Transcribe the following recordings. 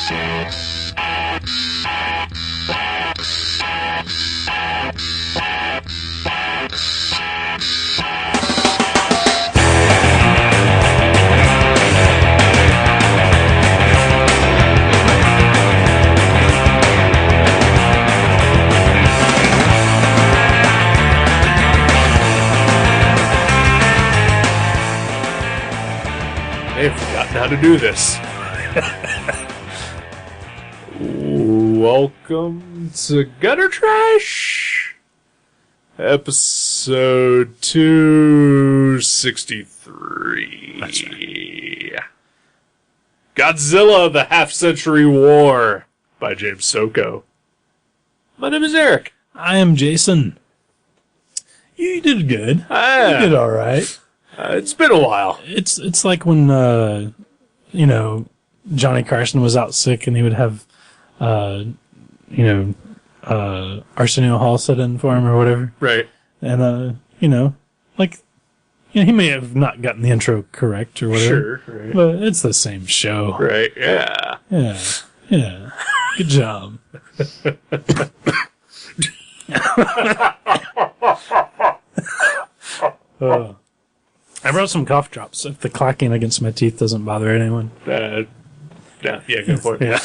I have forgotten how to do this. Welcome to Gutter Trash, episode 263. That's right. Godzilla, the Half-Century War, by James Soko. My name is Eric. I am Jason. You did good. You did all right. It's been a while. It's like when Johnny Carson was out sick and he would have Arsenio Hall sit in for him or whatever. Right. And he may have not gotten the intro correct or whatever. Sure. Right. But it's the same show. Right. Yeah. Yeah. Good job. I brought some cough drops if the clacking against my teeth doesn't bother anyone. Yeah, go for it. Yeah.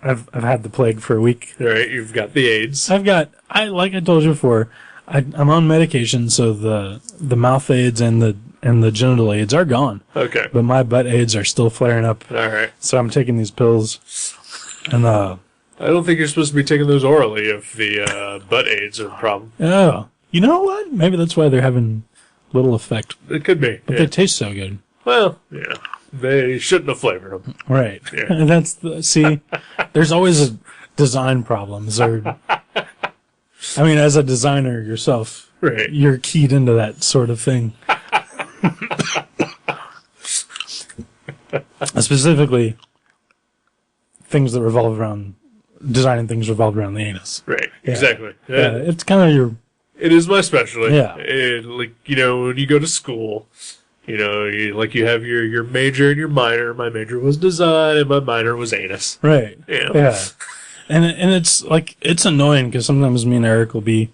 I've had the plague for a week. All right, you've got the AIDS. Like I told you before, I'm on medication, so the mouth AIDS and the genital AIDS are gone. Okay. But my butt AIDS are still flaring up. All right. So I'm taking these pills, and I don't think you're supposed to be taking those orally if the butt AIDS are a problem. Oh, you know what? Maybe that's why they're having little effect. It could be. But they taste so good. Well, yeah. They shouldn't have flavored them. Right. Yeah. And there's always design problems. As a designer yourself, right, you're keyed into that sort of thing. Specifically, designing things revolve around the anus. Right, yeah. Exactly. Yeah. It's kind of It is my specialty. Yeah. When you go to school, you have your major and your minor. My major was design and my minor was anus. Right. Yeah. And it's annoying because sometimes me and Eric will be,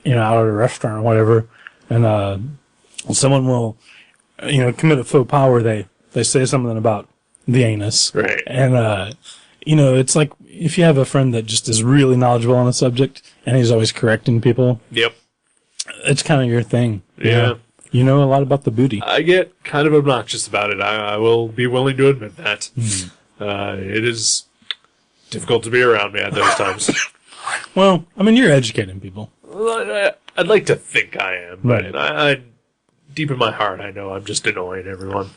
out at a restaurant or whatever, and someone will, commit a faux pas where they say something about the anus. Right. And, it's like if you have a friend that just is really knowledgeable on a subject and he's always correcting people. Yep. It's kind of your thing. Yeah. You know a lot about the booty. I get kind of obnoxious about it. I will be willing to admit that. It is difficult to be around me at those times. Well, you're educating people. I'd like to think I am, but Right. I deep in my heart, I know I'm just annoying everyone.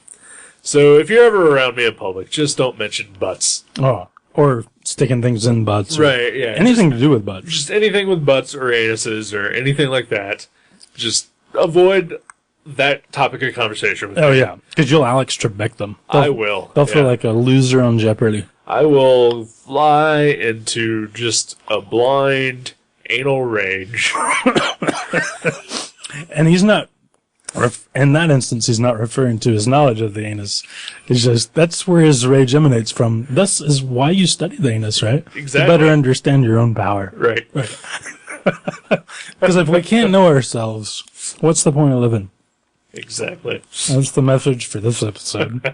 So if you're ever around me in public, just don't mention butts. Oh, or sticking things in butts. Right, yeah. Anything to do with butts. Just anything with butts or anuses or anything like that. Just avoid that topic of conversation with me. Oh, yeah. Because you'll Alex Trebek them. I will. They'll feel like a loser on Jeopardy. I will fly into just a blind anal rage. And he's not, in that instance, he's not referring to his knowledge of the anus. It's just, that's where his rage emanates from. This is why you study the anus, right? Exactly. To better understand your own power. Right. Because if we can't know ourselves, what's the point of living? Exactly. That's the message for this episode.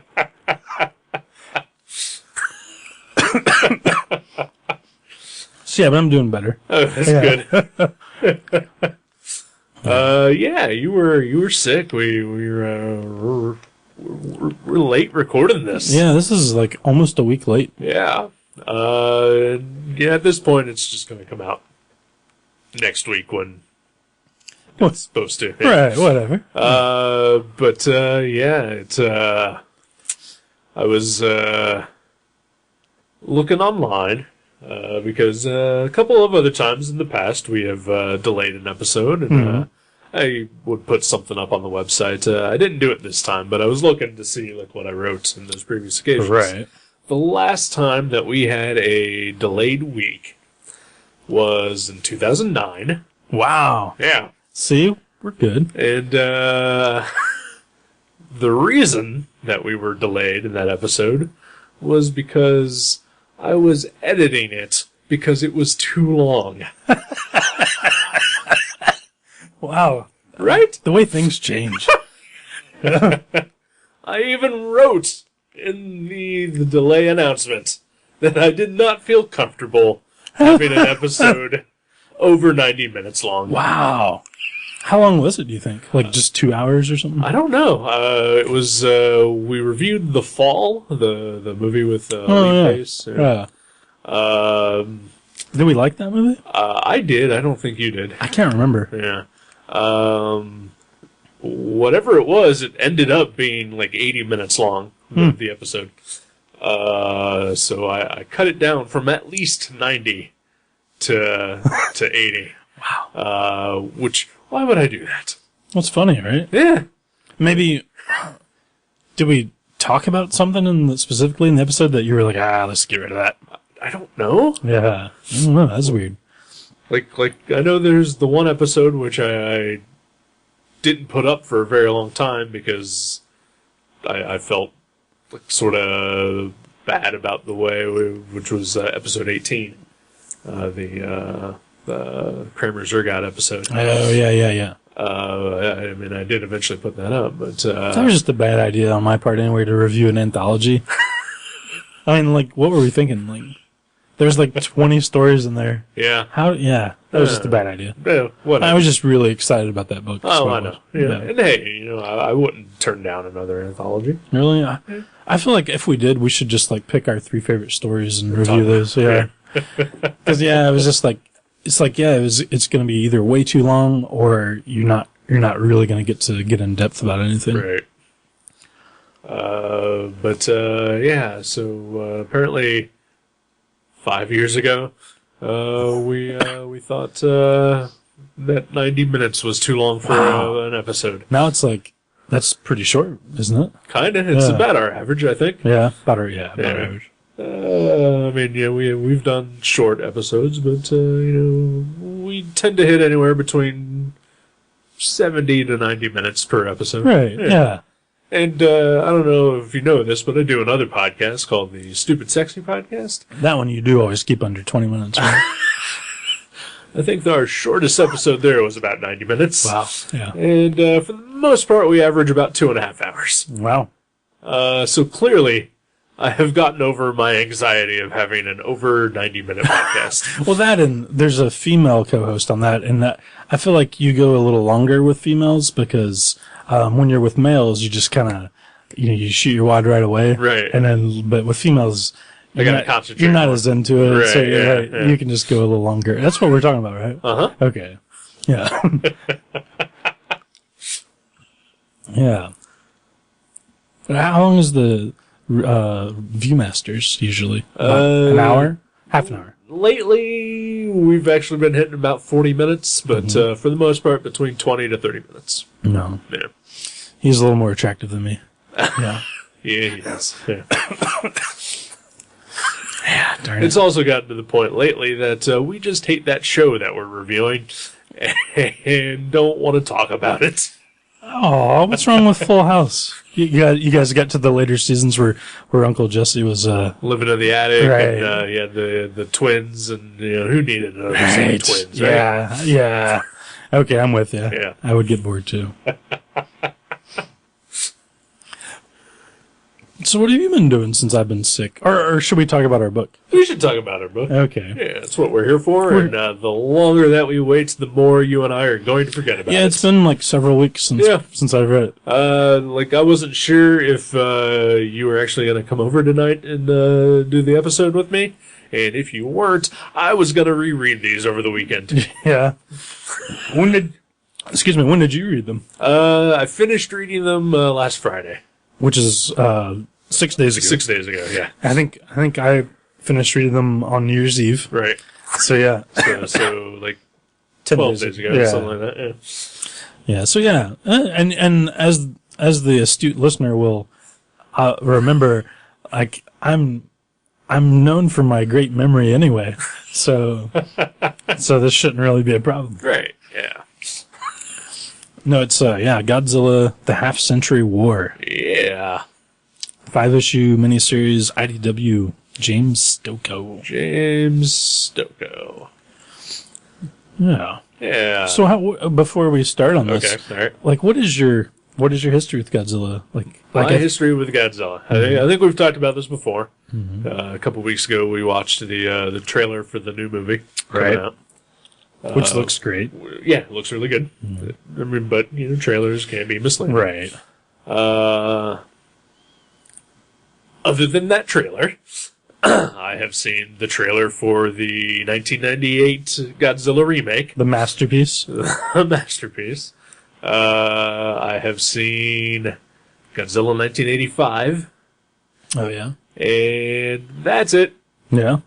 So yeah, but I'm doing better. Oh, that's good. You were sick. We're late recording this. Yeah, this is like almost a week late. Yeah. At this point, it's just going to come out next week when it's supposed to. Yeah. Right, whatever. I was looking online because a couple of other times in the past we have delayed an episode, and I would put something up on the website. I didn't do it this time, but I was looking to see what I wrote in those previous occasions. Right. The last time that we had a delayed week was in 2009. Wow. Yeah. See, we're good. And the reason that we were delayed in that episode was because I was editing it because it was too long. Wow. Right? The way things change. I even wrote in the delay announcement that I did not feel comfortable having an episode over 90 minutes long. Wow. How long was it, do you think? Like just 2 hours or something? I don't know. It was, we reviewed The Fall, the movie with Lee Pace. Yeah. Did we like that movie? I did. I don't think you did. I can't remember. Yeah. Whatever it was, it ended up being like 80 minutes long, the episode. So I cut it down from at least 90 to 80. Wow. Which, why would I do that? That's funny, right? Yeah. Maybe, did we talk about something specifically in the episode that you were like, let's get rid of that? I don't know. Yeah. I don't know. That's weird. Like I know there's the one episode which I didn't put up for a very long time because I felt like sort of bad about the way, which was episode 18, the Kramer Zergott episode. Oh, yeah. I mean, I did eventually put that up, but that was just a bad idea on my part anyway to review an anthology. I mean, like, what were we thinking? Like, there's like 20 stories in there. Yeah. That was just a bad idea. Yeah, whatever. I was just really excited about that book. Oh, I know. Yeah. And hey, I wouldn't turn down another anthology. Really? I feel like if we did, we should just like pick our 3 favorite stories and review those. Yeah. Because it was just like, it's like, it's going to be either way too long or you're not really going to get in depth about anything. Right. So apparently 5 years ago, we thought that 90 minutes was too long for an episode. Now it's like, that's pretty short, isn't it? Kinda. It's about our average, I think. Yeah, about our average. I mean, we've done short episodes, but we tend to hit anywhere between 70 to 90 minutes per episode. Right. Yeah. And I don't know if you know this, but I do another podcast called the Stupid Sexy Podcast. That one you do always keep under 20 minutes, right? I think our shortest episode there was about 90 minutes. Wow. Yeah. And for the most part, we average about 2.5 hours. Wow. So clearly, I have gotten over my anxiety of having an over 90-minute podcast. Well, that and there's a female co-host on that, and that I feel like you go a little longer with females because when you're with males, you just kind of, you shoot your wad right away. Right. And then, but with females, I gotta concentrate. You're not more. as into it, Right, so yeah. you can just go a little longer. That's what we're talking about, right? Uh-huh. Okay. Yeah. Yeah. But how long is the Viewmasters usually? An hour? Half an hour? Lately, we've actually been hitting about 40 minutes, but for the most part, between 20 to 30 minutes. No. Yeah. He's a little more attractive than me. Yeah. Yeah, he is. Yeah. Yeah, darn it. It's also gotten to the point lately that we just hate that show that we're reviewing and don't want to talk about it. Oh, what's wrong with Full House? You guys got to the later seasons where Uncle Jesse was living in the attic, right. And you had the twins, and who needed another set of twins, right? Yeah. Okay, I'm with you. Yeah. I would get bored too. So what have you been doing since I've been sick? Or should we talk about our book? We should talk about our book. Okay. Yeah, that's what we're here for, and the longer that we wait, the more you and I are going to forget about it. Yeah, it's been like several weeks since I've read it. I wasn't sure if you were actually going to come over tonight and do the episode with me, and if you weren't, I was going to reread these over the weekend. Yeah. When did you read them? I finished reading them last Friday. Which is 6 days ago. 6 days ago, yeah. I think I finished reading them on New Year's Eve. Right. So yeah. So like 10 12 days ago, something like that. Yeah. Yeah. So yeah, and as the astute listener will remember, like I'm known for my great memory anyway. So this shouldn't really be a problem. Right. Yeah. No, it's Godzilla: The Half-Century War. Yeah. 5-issue miniseries IDW James Stokoe. James Stokoe. Yeah. Yeah. So how, before we start on this, Okay, all right. like, what is your history with Godzilla? My history with Godzilla. I think we've talked about this before. A couple weeks ago, we watched the trailer for the new movie coming out. Which looks great. Yeah, it looks really good. I mean, but trailers can be misleading. Right. Other than that trailer, I have seen the trailer for the 1998 Godzilla remake. The masterpiece. A masterpiece. I have seen Godzilla 1985. Oh, yeah? And that's it. Yeah.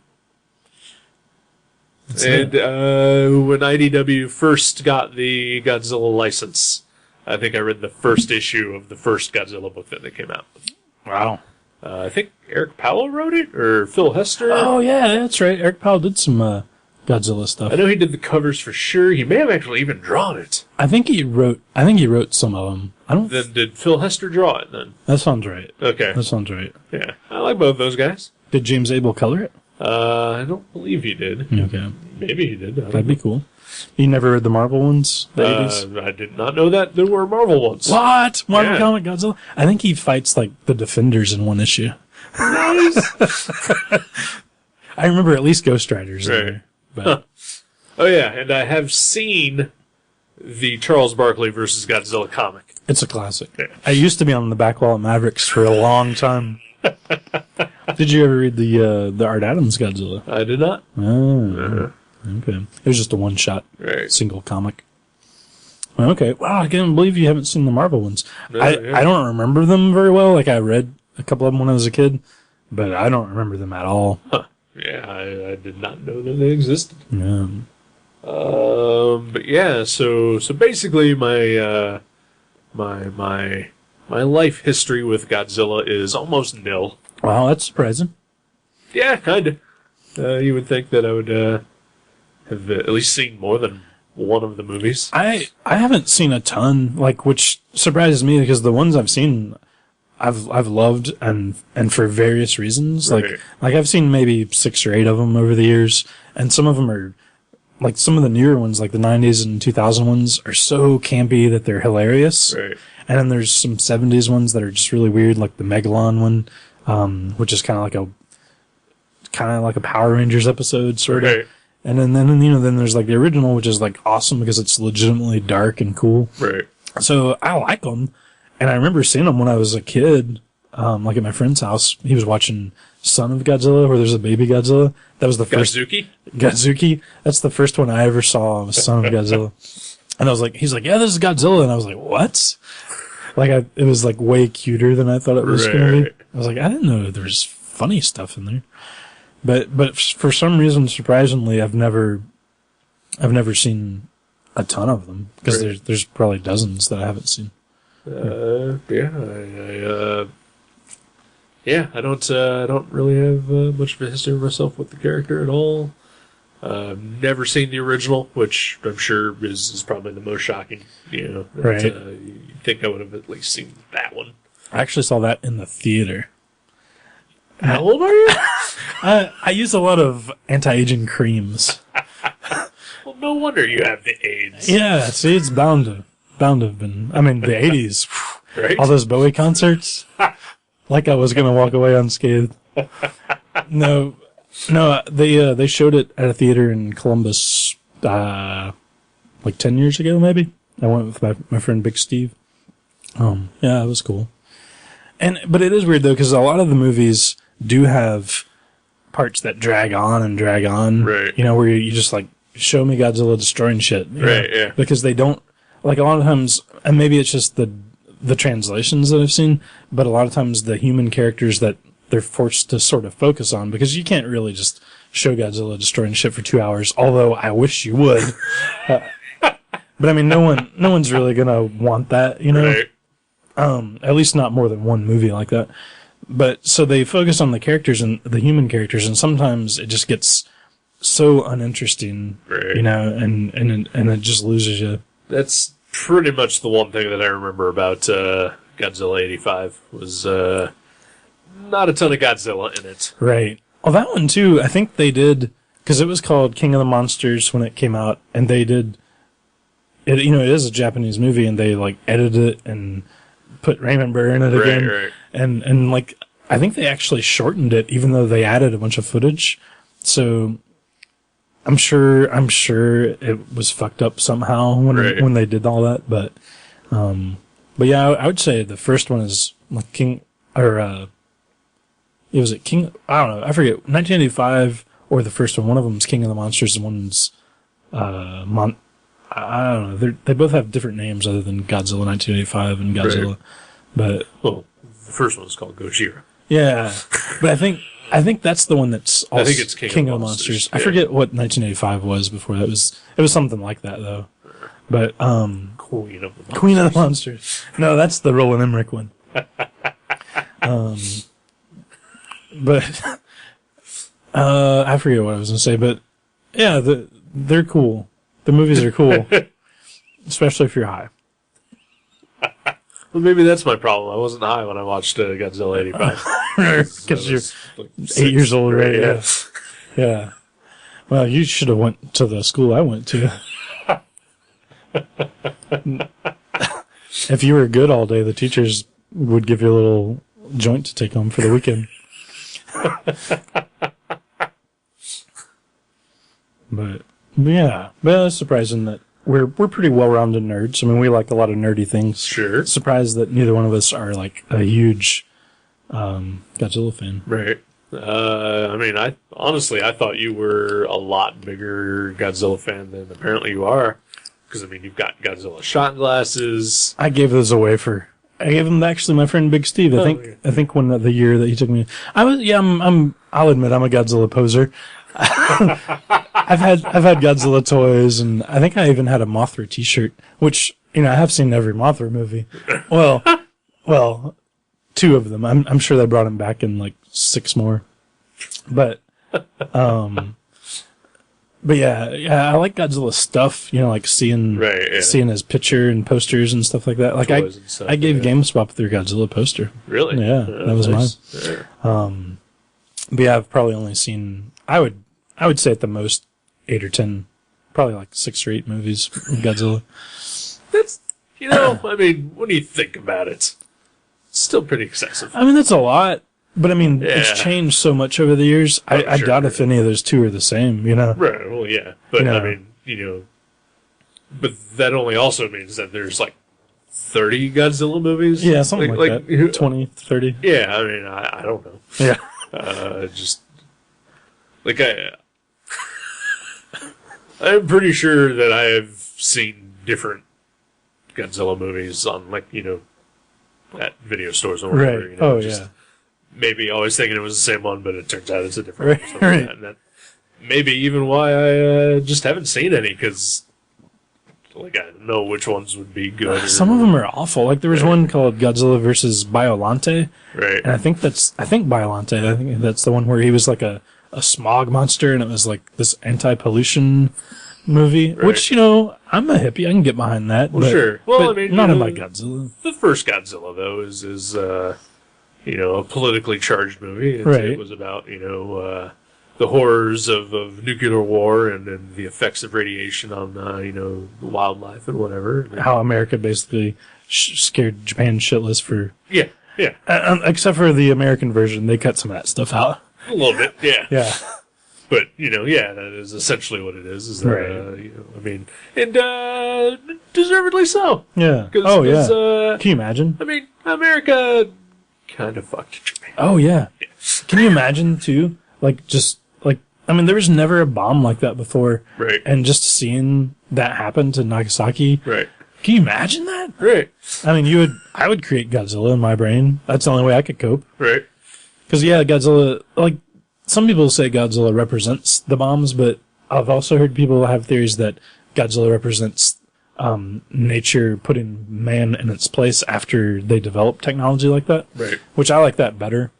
And when IDW first got the Godzilla license, I think I read the first issue of the first Godzilla book that they came out with. Wow. I think Eric Powell wrote it, or Phil Hester. Oh, yeah, that's right. Eric Powell did some Godzilla stuff. I know he did the covers for sure. He may have actually even drawn it. I think he wrote some of them. Then did Phil Hester draw it then? That sounds right. Okay. That sounds right. Yeah. I like both those guys. Did James Abel color it? I don't believe he did. Okay. Maybe he did. That'd be cool. You never read the Marvel ones? The 80s? I did not know that there were Marvel ones. What? Marvel Yeah. comic Godzilla? I think he fights like the Defenders in one issue. I remember at least Ghost Riders there. But Oh yeah, and I have seen the Charles Barkley versus Godzilla comic. it's a classic. Yeah. I used to be on the back wall at Mavericks for a long time. Did you ever read the Art Adams Godzilla? I did not. Oh, okay. It was just a one-shot Right. single comic. Okay. Wow, I can't believe you haven't seen the Marvel ones. No, I yeah. don't remember them very well. Like, I read a couple of them when I was a kid, but I don't remember them at all. Huh. Yeah, I did not know that they existed. Yeah. But yeah, so basically my life history with Godzilla is almost nil. Wow, that's surprising. Yeah, kind of. You would think that I would have at least seen more than one of the movies. I haven't seen a ton, like, which surprises me because the ones I've seen, I've loved and for various reasons. Right. Like I've seen maybe 6 or 8 of them over the years, and some of them are like some of the newer ones, like the 90s and 2000 ones, are so campy that they're hilarious. Right. And then there's some 70s ones that are just really weird, like the Megalon one, which is kind of like a Power Rangers episode, sort of. Right. And then there's like the original, which is like awesome because it's legitimately dark and cool. Right. So I like them, and I remember seeing them when I was a kid, like at my friend's house. He was watching Son of Godzilla, where there's a baby Godzilla. That was the first Godzuki. That's the first one I ever saw, was Son of Godzilla. And I was like, he's like, yeah, this is Godzilla, and I was like, what? Like it was like way cuter than I thought it was going to be. I was like, I didn't know there was funny stuff in there. But for some reason, surprisingly, I've never seen a ton of them because there's probably dozens that I haven't seen. I don't really have much of a history myself with the character at all. Never seen the original, which I'm sure is probably the most shocking. Right. You'd think I would have at least seen that one. I actually saw that in the theater. How old are you? I use a lot of anti-aging creams. Well, no wonder you have the AIDS. Yeah, see, it's bound to have been. I mean, the 80s. Right? All those Bowie concerts. Like I was going to walk away unscathed. No, they showed it at a theater in Columbus, like 10 years ago, maybe. I went with my friend Big Steve. Yeah, it was cool. But it is weird, though, because a lot of the movies do have parts that drag on. Right. Where you just, like, show me Godzilla destroying shit. Right, yeah. Because they don't, like, a lot of times, and maybe it's just the translations that I've seen, but a lot of times the human characters that they're forced to sort of focus on, because you can't really just show Godzilla destroying shit for 2 hours, although I wish you would. But I mean, no one's really gonna want that, Right. At least not more than one movie like that. But so they focus on the characters and the human characters, and sometimes it just gets so uninteresting, Right. and it just loses you. That's pretty much the one thing that I remember about Godzilla 85 was not a ton of Godzilla in it. Right. Well, that one too, I think they did, because it was called King of the Monsters when it came out, and they did, it is a Japanese movie, and they, like, edited it and put Raymond Burr in it again. Right. And, like, I think they actually shortened it, even though they added a bunch of footage. So, I'm sure it was fucked up somehow when they did all that, but yeah, I would say the first one is, like, it was King, I don't know, I forget, 1985 or the first one. One of them's King of the Monsters and one's, I don't know, they both have different names other than Godzilla 1985 and Godzilla. Right. But, well, the first one's called Gojira. Yeah. But I think that's the one that's also I think it's King of the Monsters. I forget what 1985 was before that. It was something like that though. But, Queen of the Monsters. Queen of the Monsters. No, that's the Roland Emmerich one. But I forget what I was going to say, but yeah, they're cool. The movies are cool, especially if you're high. Well, maybe that's my problem. I wasn't high when I watched Godzilla 85. Because you're like 8 years old, right? Yeah. Yeah. Well, you should have went to the school I went to. If you were good all day, the teachers would give you a little joint to take home for the weekend. But yeah, it's surprising that we're pretty well-rounded nerds. I mean, we like a lot of nerdy things. Sure. Surprised that neither one of us are like a huge Godzilla fan. Right. I mean, I thought you were a lot bigger Godzilla fan than apparently you are. Because, I mean, you've got Godzilla shot glasses. I gave those away I gave them to actually my friend Big Steve. I think when the year that he took me, I'll admit I'm a Godzilla poser. I've had Godzilla toys, and I think I even had a Mothra T-shirt, which I have seen every Mothra movie. Well, 2 of them. I'm sure they brought him back in like 6 more. But yeah, I like Godzilla stuff. Like seeing his picture and posters and stuff like that. Like I gave GameSpot their Godzilla poster. Really? Yeah, that was nice. mine. Yeah. But yeah, I've probably only seen. I would say at the most 8 or 10, probably like 6 or 8 movies of Godzilla. That's I mean, when you think about it, it's still pretty excessive. I mean, that's a lot. But I mean, it's changed so much over the years. I doubt if any of those 2 are the same, Right, well, yeah. But, I mean, but that only also means that there's like 30 Godzilla movies? Yeah, something like that. 20, 30. Yeah, I mean, I don't know. Yeah. Just, like, I'm pretty sure that I have seen different Godzilla movies on, like, at video stores or whatever. Right. Yeah. Maybe always thinking it was the same one, but it turns out it's a different one. Right. And that maybe even why I just haven't seen any, because like I don't know which ones would be good. Some of them are awful. Like there was one called Godzilla versus Biollante. Right. And I think Biollante, I think that's the one where he was like a smog monster, and it was like this anti-pollution movie, which, I'm a hippie. I can get behind that. Well, sure. Well, I mean, not in like Godzilla. The first Godzilla, though, is a politically charged movie. It was about, the horrors of nuclear war and the effects of radiation on, wildlife and whatever. How America basically scared Japan shitless for... Yeah. Except for the American version, they cut some of that stuff out. A little bit, yeah. Yeah. But, that is essentially what it is that, I mean, and deservedly so. Yeah. Yeah. Can you imagine? I mean, America kind of fucked Japan. Oh, yeah. Can you imagine, too? There was never a bomb like that before. Right. And just seeing that happen to Nagasaki. Right. Can you imagine that? Right. I mean, I would create Godzilla in my brain. That's the only way I could cope. Right. Because, Godzilla, some people say Godzilla represents the bombs, but I've also heard people have theories that Godzilla represents nature putting man in its place after they develop technology like that. Right. Which I like that better,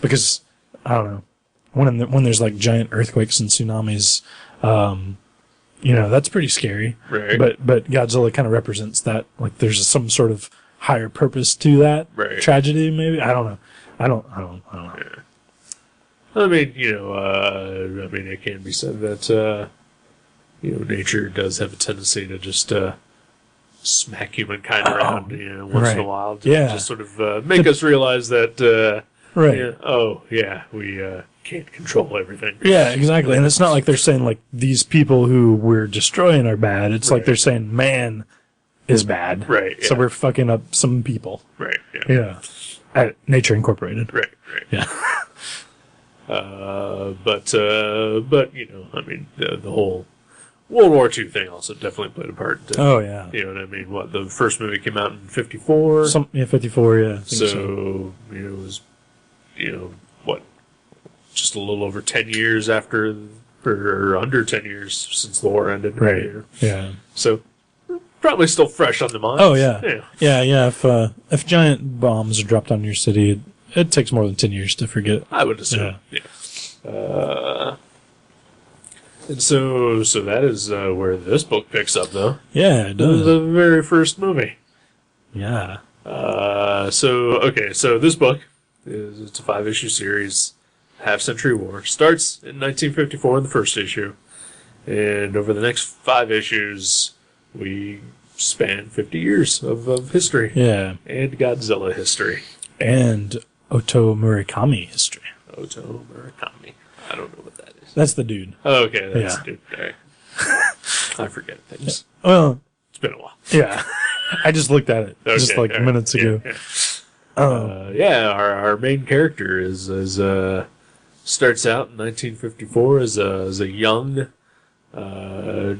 because, I don't know, when there's like giant earthquakes and tsunamis, that's pretty scary. Right. But Godzilla kind of represents that, like there's some sort of higher purpose to that tragedy, maybe. I don't know. I don't know. Yeah. I mean, it can be said that, nature does have a tendency to just smack humankind around, once in a while to just sort of make us realize that, we can't control everything. Yeah, exactly. And it's not like they're saying, like, these people who we're destroying are bad. It's like they're saying man is bad. Right. Yeah. So we're fucking up some people. Right. Yeah. Yeah. At Nature Incorporated. Right. Yeah. But the whole World War II thing also definitely played a part. Oh, yeah. You know what I mean? What, the first movie came out in 54? 54, yeah. So, it was, just a little over 10 years after, or under 10 years since the war ended. Right. Yeah. So, probably still fresh on the mind. Oh, yeah. Yeah. If giant bombs are dropped on your city, it takes more than 10 years to forget. I would assume. Yeah. And so that is where this book picks up, though. Yeah, it does. The very first movie. Yeah. So this book it's a 5-issue series, Half-Century War. Starts in 1954 in the first issue, and over the next 5 issues, we span 50 years of history. Yeah. And Godzilla history. And Oto Murakami history. Oto Murakami. I don't know what that is. That's the dude. Oh, okay, that's the dude. All right. I forget things. Well, it's been a while. Yeah. I just looked at it just like minutes ago. Yeah. Our main character is starts out in 1954 as a young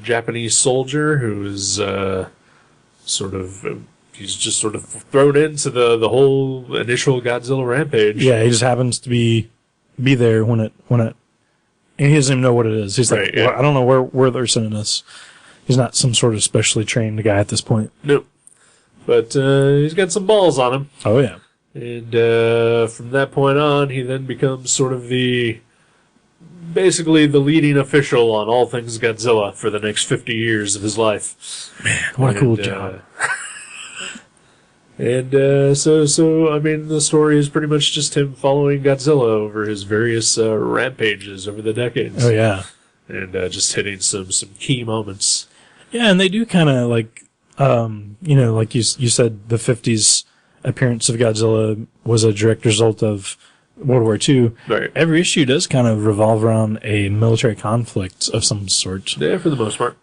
Japanese soldier who is he's just sort of thrown into the whole initial Godzilla rampage. Yeah, he just happens to be there when it and he doesn't even know what it is. He's like, well, I don't know where they're sending us. He's not some sort of specially trained guy at this point. Nope. But he's got some balls on him. Oh, yeah. And from that point on, he then becomes sort of basically the leading official on all things Godzilla for the next 50 years of his life. Man, what a cool job. So, I mean, the story is pretty much just him following Godzilla over his various rampages over the decades. Oh, yeah. And just hitting some key moments. Yeah, and they do kind of, like, like you said, the 50s appearance of Godzilla was a direct result of World War II. Right. Every issue does kind of revolve around a military conflict of some sort. Yeah, for the most part.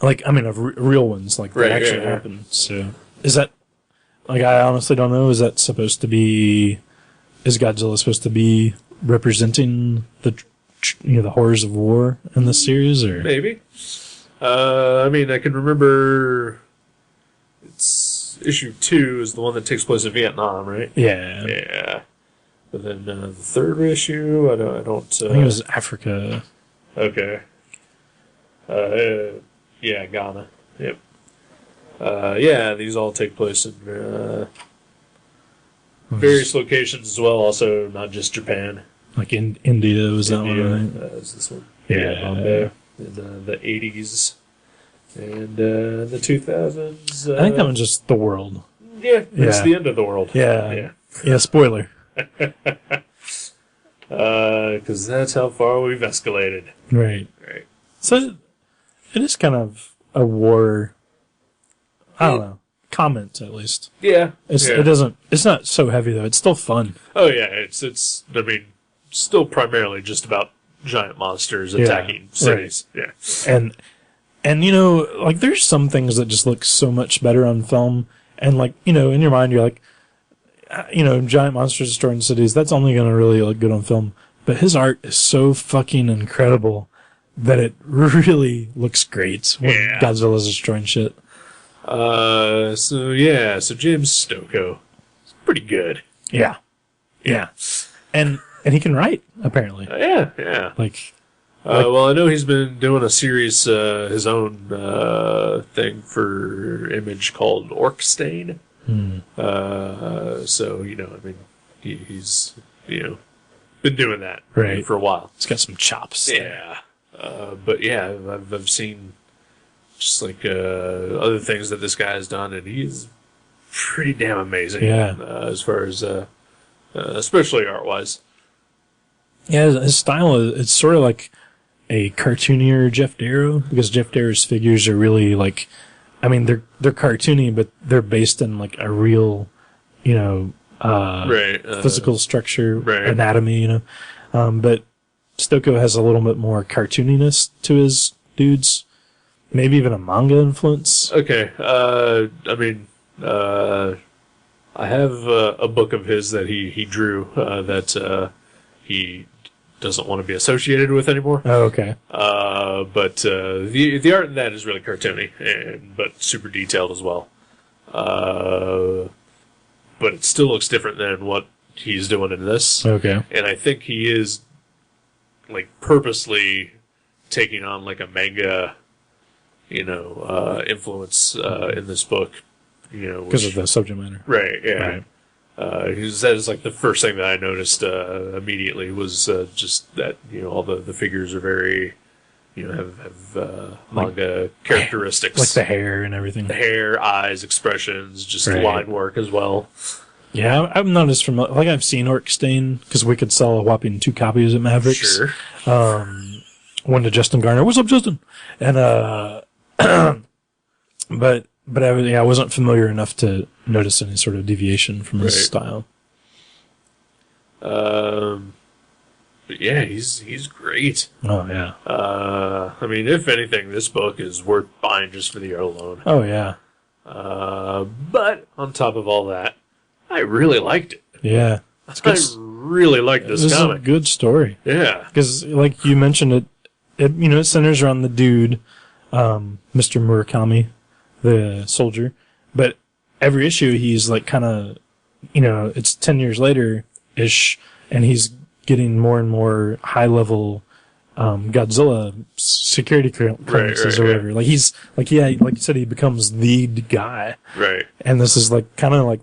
Like, I mean, of real ones, like, that actually happened. So, is that... Like, I honestly don't know. Is Godzilla supposed to be representing the horrors of war in this series, or maybe? I mean, I can remember. It's issue 2 is the one that takes place in Vietnam, right? Yeah. Yeah. But then the third issue, I don't. I think it was Africa. Okay. Yeah, Ghana. Yep. These all take place in various locations as well. Also, not just Japan. Like in India was that one? Right? Is this one? Yeah, Bombay in the 80s and the 2000s. I think that one's just the world. Yeah, it's the end of the world. Yeah. Spoiler. Because that's how far we've escalated. Right. Right. So it is kind of a war. I don't know. Comments, at least. Yeah. It's not so heavy, though. It's still fun. Oh, yeah. It's I mean, still primarily just about giant monsters attacking cities. Right. Yeah. And like, there's some things that just look so much better on film. And, like, in your mind, you're like, giant monsters destroying cities, that's only going to really look good on film. But his art is so fucking incredible that it really looks great when Godzilla's destroying shit. So James Stokoe is pretty good. Yeah. And he can write, apparently. Yeah. Well, I know he's been doing a series, his own thing for Image called Orc Stain. So, I mean, he's, been doing that for a while. He's got some chops. Yeah. But yeah, I've seen just like other things that this guy has done, and he's pretty damn amazing. Yeah. As far as especially art-wise. Yeah, his style it's sort of like a cartoonier Jeff Darrow, because Jeff Darrow's figures are really like, I mean, they're cartoony, but they're based in like a real, physical structure, anatomy, but Stocco has a little bit more cartooniness to his dudes, maybe even a manga influence. Okay, I have a book of his that he drew that he doesn't want to be associated with anymore. Oh, okay. But the art in that is really cartoony, but super detailed as well. But it still looks different than what he's doing in this. Okay. And I think he is like purposely taking on like a manga, influence in this book. Because of the subject matter. Right. Yeah. Right. That is like the first thing that I noticed immediately was just that all the figures are very have manga characteristics, like the hair and everything. The hair, eyes, expressions, just line work as well. Yeah, I'm not as familiar. Like, I've seen Orc Stain because we could sell a whopping 2 copies at Mavericks. Sure. One to Justin Garner. What's up, Justin? And but I wasn't familiar enough to notice any sort of deviation from his style. But yeah, he's great. Oh yeah. If anything, this book is worth buying just for the art alone. Oh yeah. But on top of all that, I really liked it. Yeah. I really liked this comic. Is a good story. Yeah. Because, like you mentioned, it centers around the dude, Mr. Murakami, the soldier. But every issue, he's like kind of, it's 10 years later-ish, and he's getting more and more high-level Godzilla security clearances or whatever. Like, he's, like you said, he becomes the guy. Right. And this is like kind of like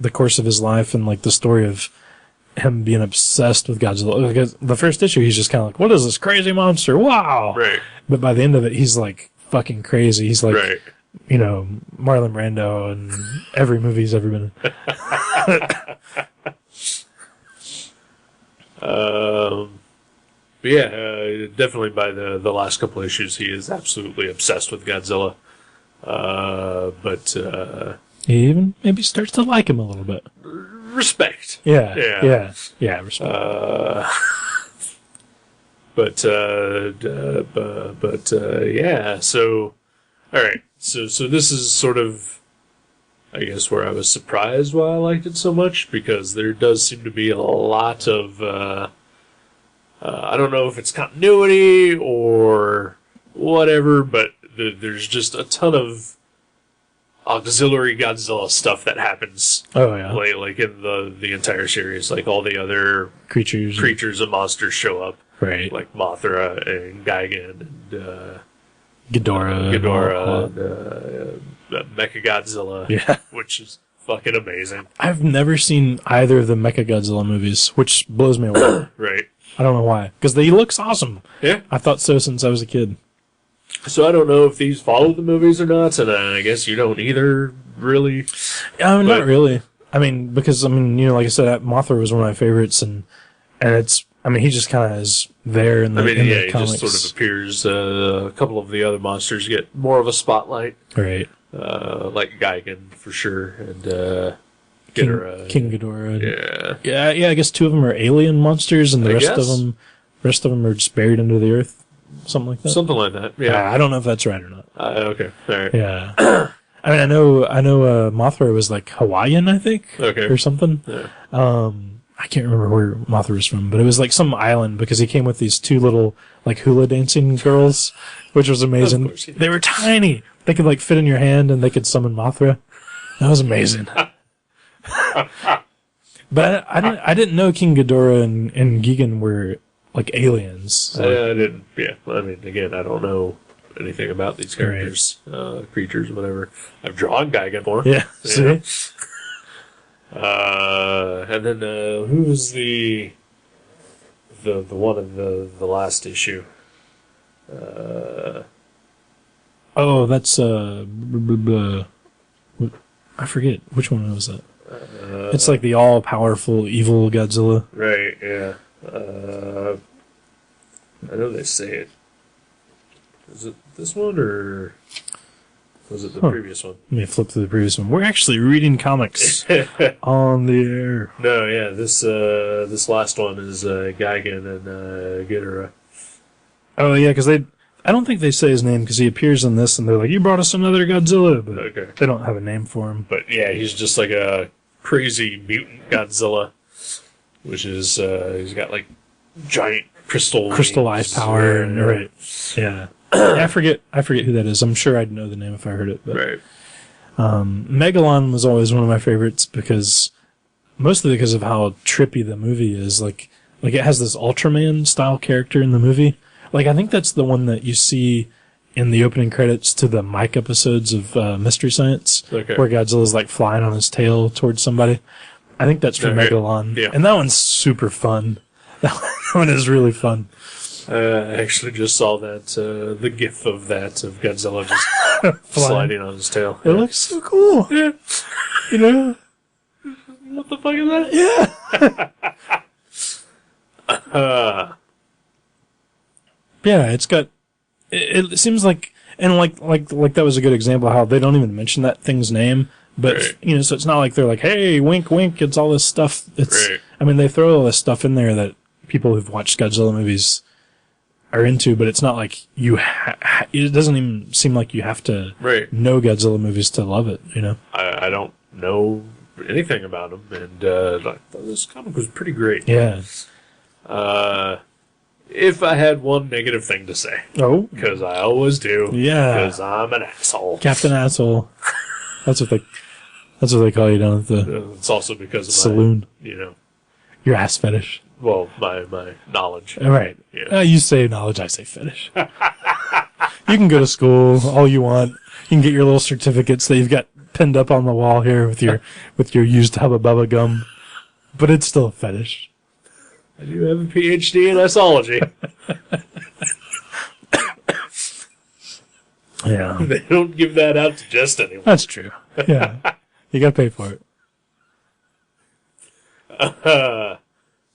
the course of his life and like the story of him being obsessed with Godzilla. Because the first issue, he's just kind of like, what is this crazy monster? Wow! Right. But by the end of it, he's like fucking crazy. He's like, Marlon Brando in every movie he's ever been in. But yeah, definitely by the last couple issues, he is absolutely obsessed with Godzilla. But he even maybe starts to like him a little bit. Respect. Yeah, respect. Yeah. So, all right. So this is sort of, I guess, where I was surprised why I liked it so much, because there does seem to be a lot of, I don't know if it's continuity or whatever, but there's just a ton of auxiliary Godzilla stuff that happens. Oh yeah, like in the entire series, like all the other creatures and monsters show up, right? Like Mothra and Gigan and Ghidorah, and Mechagodzilla, yeah, which is fucking amazing. I've never seen either of the Mechagodzilla movies, which blows me away. Right. I don't know why, because he looks awesome. Yeah, I thought so since I was a kid. So I don't know if these follow the movies or not, and I guess you don't either, really. Not really. Because like I said, Mothra was one of my favorites, and it's. He just kind of is there in the he comics. just sort of appears. A couple of the other monsters get more of a spotlight, right? Like Gigan for sure, and King Ghidorah. Yeah. I guess 2 of them are alien monsters, and the rest of them are just buried under the earth. Something like that. Something like that. Yeah. I don't know if that's right or not. Okay. All right. Yeah. I know. Mothra was like Hawaiian, I think. Okay. Or something. Yeah. I can't remember where Mothra was from, but it was like some island because he came with these 2 little like hula dancing girls, which was amazing. Of course he did. They were tiny. They could like fit in your hand, and they could summon Mothra. That was amazing. But I didn't know King Ghidorah and Gigan were like aliens. So. I didn't. Yeah. Again, I don't know anything about these characters, creatures, whatever. I've drawn Gigan more. Yeah. See? And then who's the one in the last issue? Oh, that's I forget which one was that. It's like the all-powerful evil Godzilla. Right, yeah. I know they say it. Is it this one, or was it the previous one? Let me flip to the previous one. We're actually reading comics on the air. No, yeah, this last one is Gigan and Ghidorah. Oh, yeah, because I don't think they say his name because he appears in this and they're like, you brought us another Godzilla, but Okay. they don't have a name for him. But yeah, he's just like a crazy mutant Godzilla, which is, he's got like giant Crystallized power, and right. Yeah. I forget who that is. I'm sure I'd know the name if I heard it. But, right. Megalon was always one of my favorites mostly because of how trippy the movie is. Like it has this Ultraman style character in the movie. Like I think that's the one that you see in the opening credits to the Mike episodes of Mystery Science, where Godzilla's like flying on his tail towards somebody. I think that's from Megalon, and that one's super fun. That one is really fun. I actually just saw that, the gif of Godzilla just sliding on his tail. It looks so cool. Yeah. You know? What the fuck is that? Yeah. Yeah, it's got, it seems like, and like that was a good example of how they don't even mention that thing's name, but, so it's not like they're like, hey, wink, wink, it's all this stuff. I mean, they throw all this stuff in there that people who've watched Godzilla movies are into, but it's not like it doesn't even seem like you have to know Godzilla movies to love it, you know? I don't know anything about him, and I thought this comic was pretty great. Yeah. If I had one negative thing to say. Oh? Because I always do. Yeah. Because I'm an asshole. Captain Asshole. That's what they call you down at the it's also because of saloon. Your ass fetish. Well, my knowledge. Right. Yeah. You say knowledge, I say fetish. You can go to school all you want. You can get your little certificates that you've got pinned up on the wall here with your used Hubba Bubba gum, but it's still a fetish. I do have a PhD in esology. Yeah. They don't give that out to just anyone. That's true. Yeah. You gotta pay for it.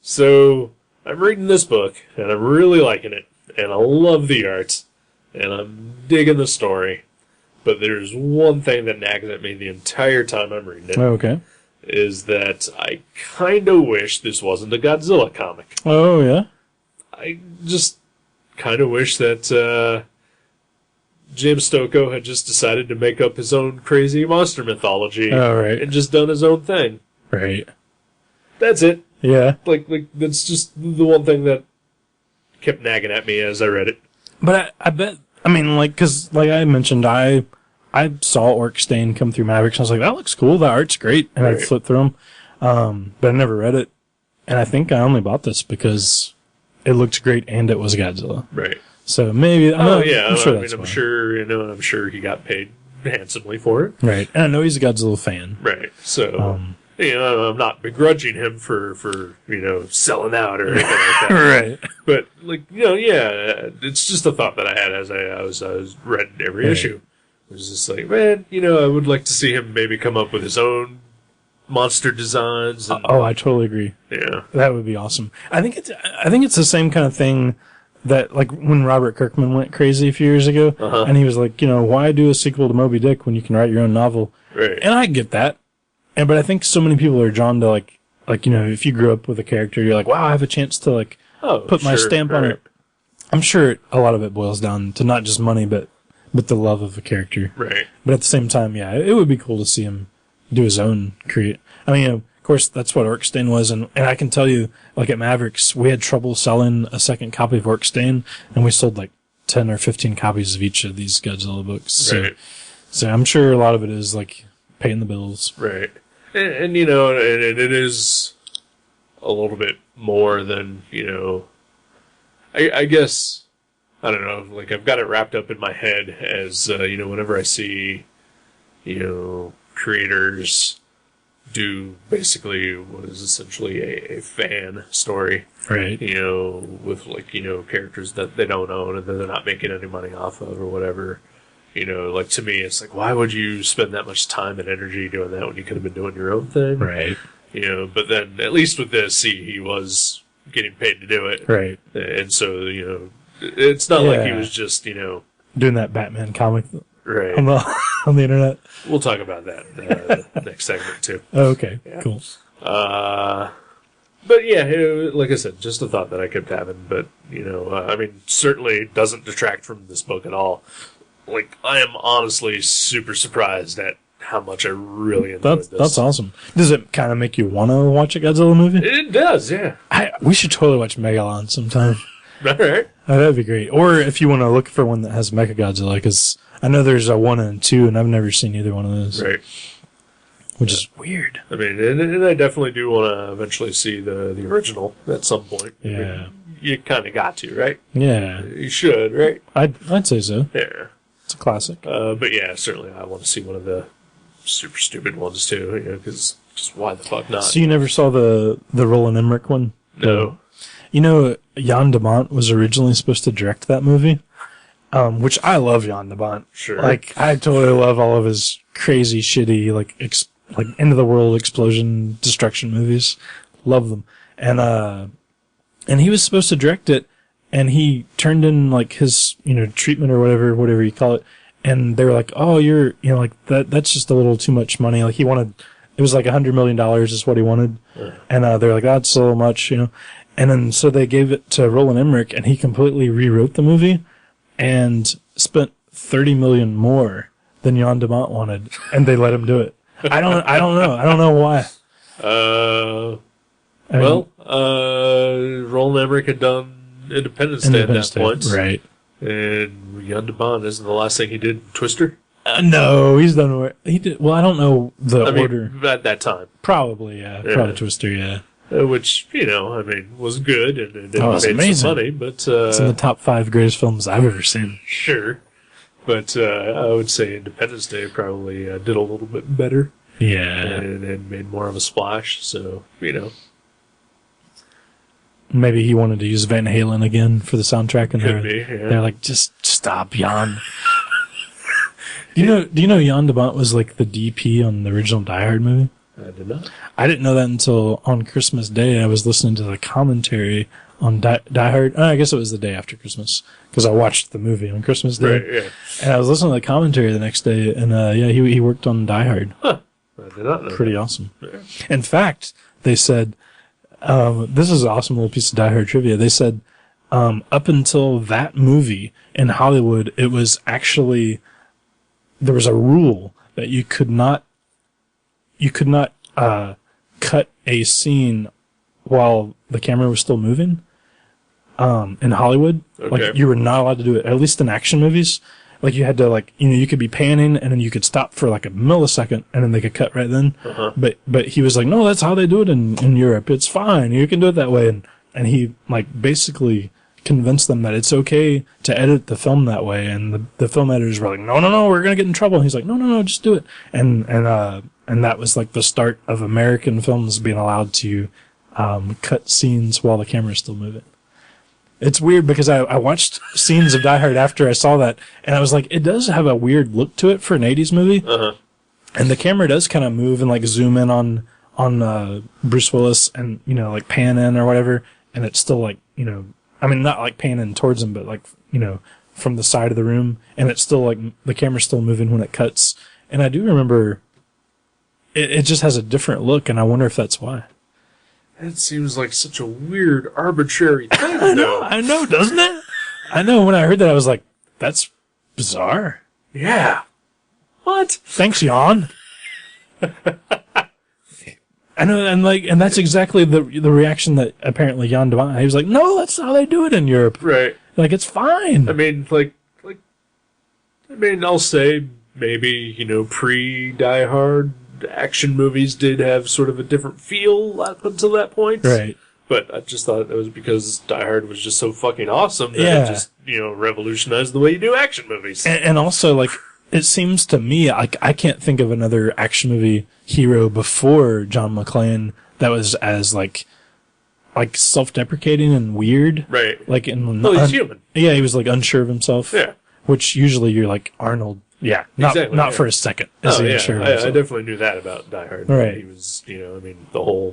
So, I'm reading this book, and I'm really liking it, and I love the art, and I'm digging the story, but there's one thing that nags at me the entire time I'm reading it. Okay. Is that I kind of wish this wasn't a Godzilla comic. Oh, yeah? I just kind of wish that James Stokoe had just decided to make up his own crazy monster mythology and just done his own thing. Right. That's it. Yeah. Like that's just the one thing that kept nagging at me as I read it. But I bet, I mean, because like I mentioned, I saw Orc Stain come through Mavericks, and I was like, that looks cool, the art's great, and I flipped through them. But I never read it, and I think I only bought this because it looked great and it was Godzilla. Right. So maybe, I'm sure that's I'm sure he got paid handsomely for it. Right. And I know he's a Godzilla fan. Right. So, I'm not begrudging him for selling out or anything like that. Right. But, it's just a thought that I had as I was reading every issue. It was just like, man, I would like to see him maybe come up with his own monster designs. And, I totally agree. Yeah. That would be awesome. I think it's the same kind of thing that, like, when Robert Kirkman went crazy a few years ago, and he was like, why do a sequel to Moby Dick when you can write your own novel? Right. And I get that. But I think so many people are drawn to, like, if you grew up with a character, you're like, wow, I have a chance to, like, put my stamp on it. I'm sure a lot of it boils down to not just money, but the love of a character. Right. But at the same time, yeah, it would be cool to see him do his own create. I mean, of course, that's what Orkstain was, and I can tell you, like at Mavericks, we had trouble selling a second copy of Orkstain, and we sold like 10 or 15 copies of each of these Godzilla books. Right. So I'm sure a lot of it is like paying the bills. Right. And it is a little bit more than, I guess, I don't know, like I've got it wrapped up in my head as, whenever I see, creators do basically what is essentially a fan story. Right. With like, characters that they don't own and that they're not making any money off of or whatever. You know, like, to me, it's like, why would you spend that much time and energy doing that when you could have been doing your own thing? Right. You know, but then, at least with this, he was getting paid to do it. Right. And so, you know, it's not like he was just, you know... doing that Batman comic right. on the internet. We'll talk about that next segment, too. Oh, okay, cool. But yeah, like I said, just a thought that I kept having. But, you know, I mean, certainly doesn't detract from this book at all. Like, I am honestly super surprised at how much I really enjoyed this. That's awesome. Does it kind of make you want to watch a Godzilla movie? It does, yeah. We should totally watch Megalon sometime. All right. Oh, that'd be great. Or if you want to look for one that has Mechagodzilla, because I know there's a 1 and 2, and I've never seen either one of those. Right. Which is weird. I mean, and I definitely do want to eventually see the original at some point. Yeah. I mean, you kind of got to, right? Yeah. You should, right? I'd say so. Yeah. It's a classic. But yeah, certainly I want to see one of the super stupid ones too, you know, because just why the fuck not? So you never saw the Roland Emmerich one? No. You know, Jan de Bont was originally supposed to direct that movie, which I love Jan de Bont. Sure. Like, I totally love all of his crazy, shitty, like end-of-the-world explosion destruction movies. Love them. And he was supposed to direct it, and he turned in, like, his, you know, treatment or whatever you call it, and they were like, oh, you're, you know, like, that's just a little too much money. Like, he wanted, it was like $100 million is what he wanted. Yeah. And they were like, that's so much, you know. And then, so they gave it to Roland Emmerich, and he completely rewrote the movie and spent $30 million more than Jan de Bont wanted, and they let him do it. I don't know. I don't know why. Roland Emmerich had done Independence Day at that point. Right. And Jan de Bont, isn't the last thing he did Twister? No, he's done. He did. Well, I don't know the order. At that time. Probably, yeah. Probably Twister, yeah. Which, you know, I mean, was good and it made amazing. some money, but... it's in the top 5 greatest films I've ever seen. Sure. But I would say Independence Day probably did a little bit better. Yeah. And made more of a splash, so, you know. Maybe he wanted to use Van Halen again for the soundtrack, and they're like, just stop, Jan. Do you know Jan de Bont was like the DP on the original Die Hard movie? I did not. I didn't know that until on Christmas Day. I was listening to the commentary on Die Hard. I guess it was the day after Christmas, because I watched the movie on Christmas Day. Right, yeah. And I was listening to the commentary the next day, and he worked on Die Hard. Huh. I did not know. Pretty awesome. Yeah. In fact, they said, this is an awesome little piece of Die Hard trivia. They said, up until that movie in Hollywood, it was actually, there was a rule that you could not cut a scene while the camera was still moving. In Hollywood, like, you were not allowed to do it. At least in action movies, like, you had to, like, you know, you could be panning and then you could stop for like a millisecond and then they could cut right then. Uh-huh. But he was like, no, that's how they do it in Europe. It's fine. You can do it that way. And he, like, basically convinced them that it's okay to edit the film that way. And the film editors were like, no, we're going to get in trouble. And he's like, no, just do it. And that was like the start of American films being allowed to cut scenes while the camera's still moving. It's weird because I watched scenes of Die Hard after I saw that, and I was like, it does have a weird look to it for an 80s movie. Uh-huh. And the camera does kind of move and, like, zoom in on Bruce Willis and, you know, like, pan in or whatever, and it's still, like, you know, I mean, not like pan in towards him, but, like, you know, from the side of the room, and it's still, like, the camera's still moving when it cuts. And I do remember it just has a different look, and I wonder if that's why. That seems like such a weird, arbitrary thing, though. I know, doesn't it? I know, when I heard that, I was like, that's bizarre. Yeah. What? Thanks, Jan. I know, and that's exactly the reaction that apparently Jan de Bont, he was like, no, that's how they do it in Europe. Right. Like, it's fine. I mean, I'll say maybe, you know, pre-Die Hard, action movies did have sort of a different feel up until that point. Right. But I just thought it was because Die Hard was just so fucking awesome that it just, you know, revolutionized the way you do action movies. And also, like, it seems to me, like, I can't think of another action movie hero before John McClane that was as, like self-deprecating and weird. Right. Like, he's human. Yeah, he was, like, unsure of himself. Yeah. which usually you're like Arnold. Yeah, not Exactly, not yeah. for a second. Oh, he yeah. sure I himself. definitely knew that about Die Hard. Right. He was, I mean,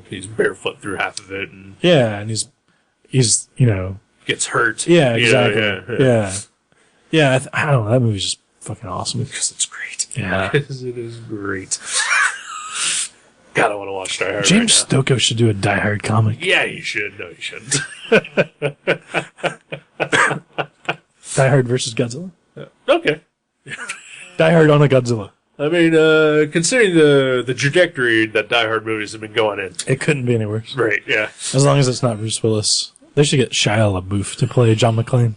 he's barefoot through half of it and Yeah, and he's gets hurt. yeah, You know, exactly. Yeah. I don't know. That movie's just fucking awesome. Because it's great. Yeah. Because it is great. God, I want to watch Die Hard James right now. Stocco should do a Die Hard comic. Yeah, you should. No, you shouldn't. Die Hard versus Godzilla. Okay. Die Hard on a Godzilla. I mean, considering the trajectory that Die Hard movies have been going in. It couldn't be any worse. Right, yeah. As long as it's not Bruce Willis. They should get Shia LaBeouf to play John McClane.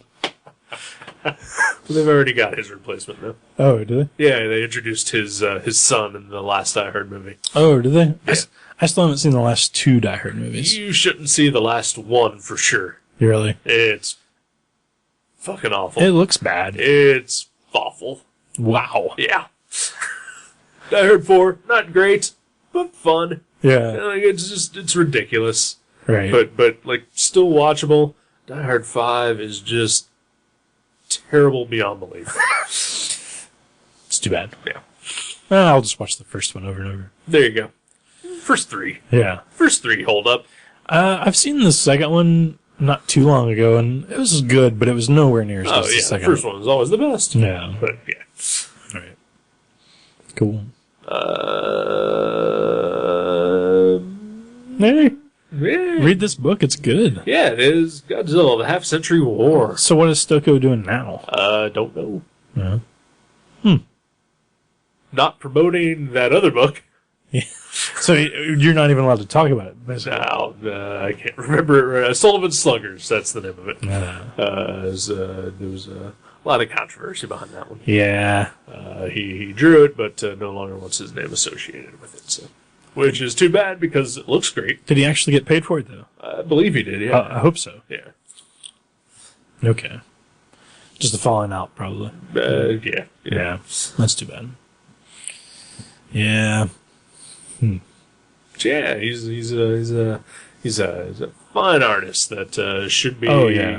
They've already got his replacement, though. Oh, do they? Yeah, they introduced his son in the last Die Hard movie. Oh, do they? Yeah. I still haven't seen the last 2 Die Hard movies. You shouldn't see the last one for sure. Really? It's fucking awful. It looks bad. It's awful. Wow. Yeah. Die Hard 4, not great, but fun. Yeah. Like, it's ridiculous. Right. But like, still watchable. Die Hard 5 is just terrible beyond belief. It's too bad. Yeah. I'll just watch the first one over and over. There you go. First 3. Yeah. First 3 hold up. I've seen the second one not too long ago, and it was good, but it was nowhere near as good Oh, as the yeah. second First one is always the best. Yeah. But, yeah. Right. Cool. Hey, Yeah. read this book. It's good. Yeah, it is Godzilla, the Half-Century War. So what is Stocco doing now? Don't know. Yeah. Not promoting that other book. So you're not even allowed to talk about it, basically. Now, I can't remember. Sullivan's Sluggers, that's the name of it. Yeah. There was a lot of controversy behind that one. Yeah. He drew it, but no longer wants his name associated with it. So, which is too bad because it looks great. Did he actually get paid for it, though? I believe he did, yeah. I hope so. Yeah. Okay. Just a falling out, probably. Yeah. Yeah. That's too bad. Yeah. Yeah, he's a fine artist that should be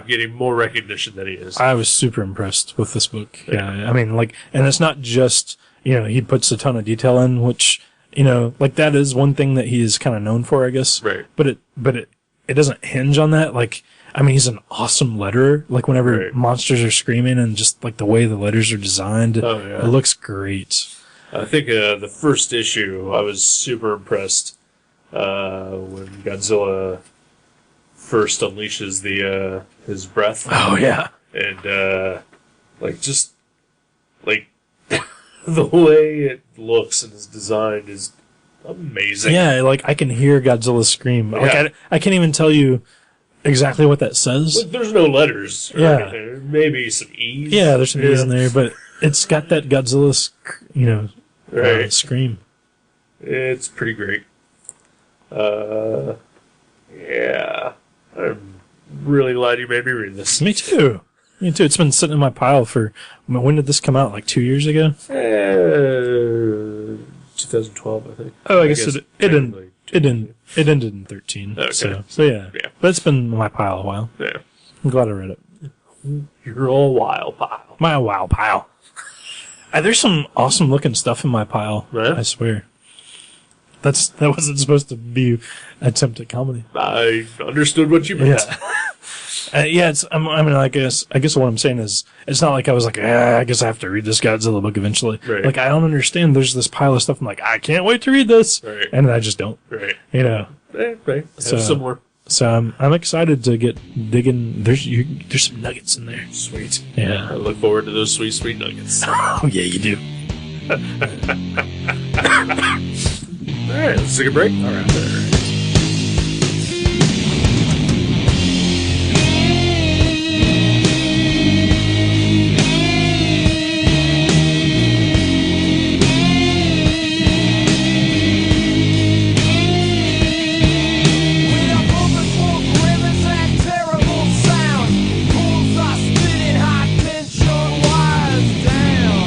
getting more recognition than he is. I was super impressed with this book. Yeah. I mean, like, and it's not just, he puts a ton of detail in, which, like that is one thing that he is kind of known for, I guess. Right. But it doesn't hinge on that. Like, I mean, he's an awesome letterer. Like, whenever monsters are screaming and just like the way the letters are designed, Oh, yeah. it looks great. I think the first issue, I was super impressed when Godzilla first unleashes his breath. Oh, yeah. And the way it looks and is designed is amazing. Yeah, like, I can hear Godzilla scream. Like, Yeah. I can't even tell you exactly what that says. Like, there's no letters or Yeah. anything. Maybe some E's. Yeah, there's some E's in there, but it's got that Godzilla, Right. scream. It's pretty great. Yeah. I'm really glad you made me read this. Me too. It's been sitting in my pile for, when did this come out? Like 2 years ago? 2012, I think. Oh, I guess it technically ended in 13. Okay. So yeah. Yeah. But it's been in my pile a while. Yeah. I'm glad I read it. You're all wild pile. My wow pile. There's some awesome looking stuff in my pile. Yeah? I swear. That wasn't supposed to be an attempt at comedy. I understood what you meant. Yeah. I guess what I'm saying is, it's not like I was like, I guess I have to read this Godzilla book eventually. Right. Like, I don't understand. There's this pile of stuff. I'm like, I can't wait to read this. Right. And I just don't. Right. Right. Right. So- Have some more. So I'm excited to get digging. There's some nuggets in there. Sweet. Yeah. I look forward to those sweet, sweet nuggets. All Oh yeah, you do. right, let's take a break. All right. We are moving for grimace and terrible sound. Fools are spinning high tension wires down.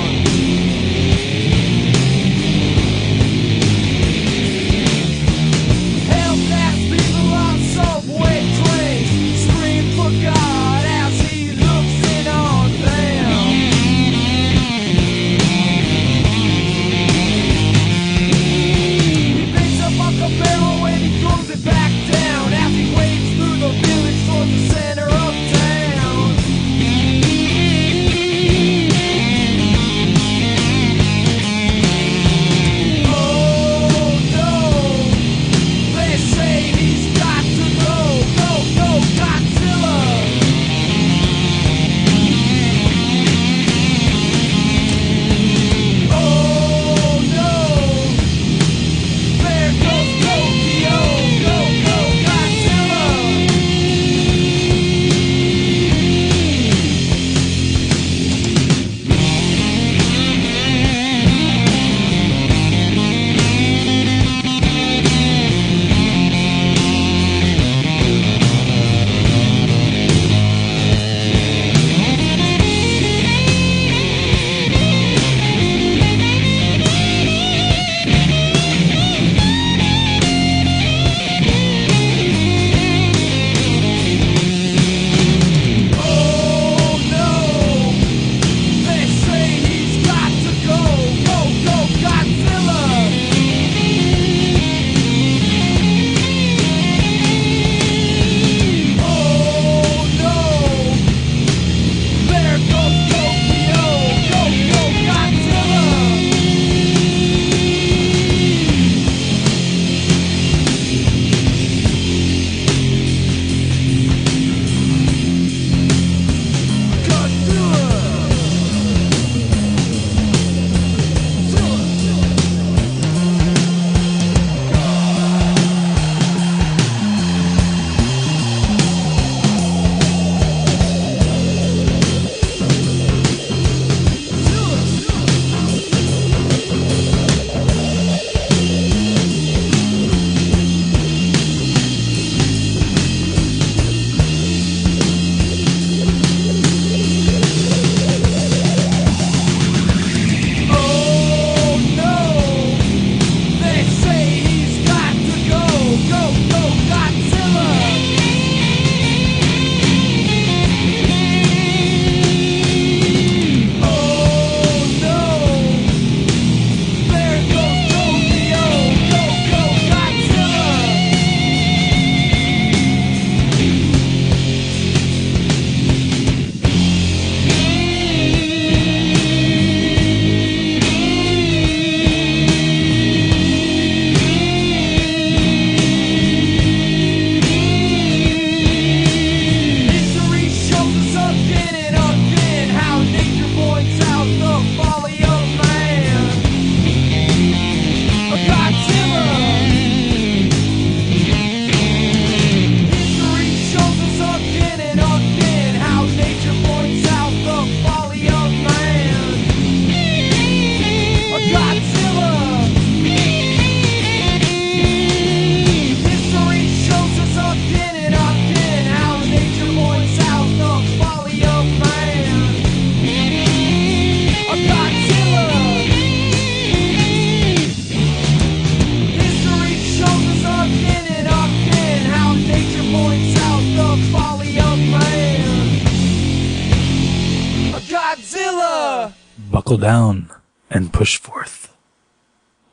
buckle down and push forth.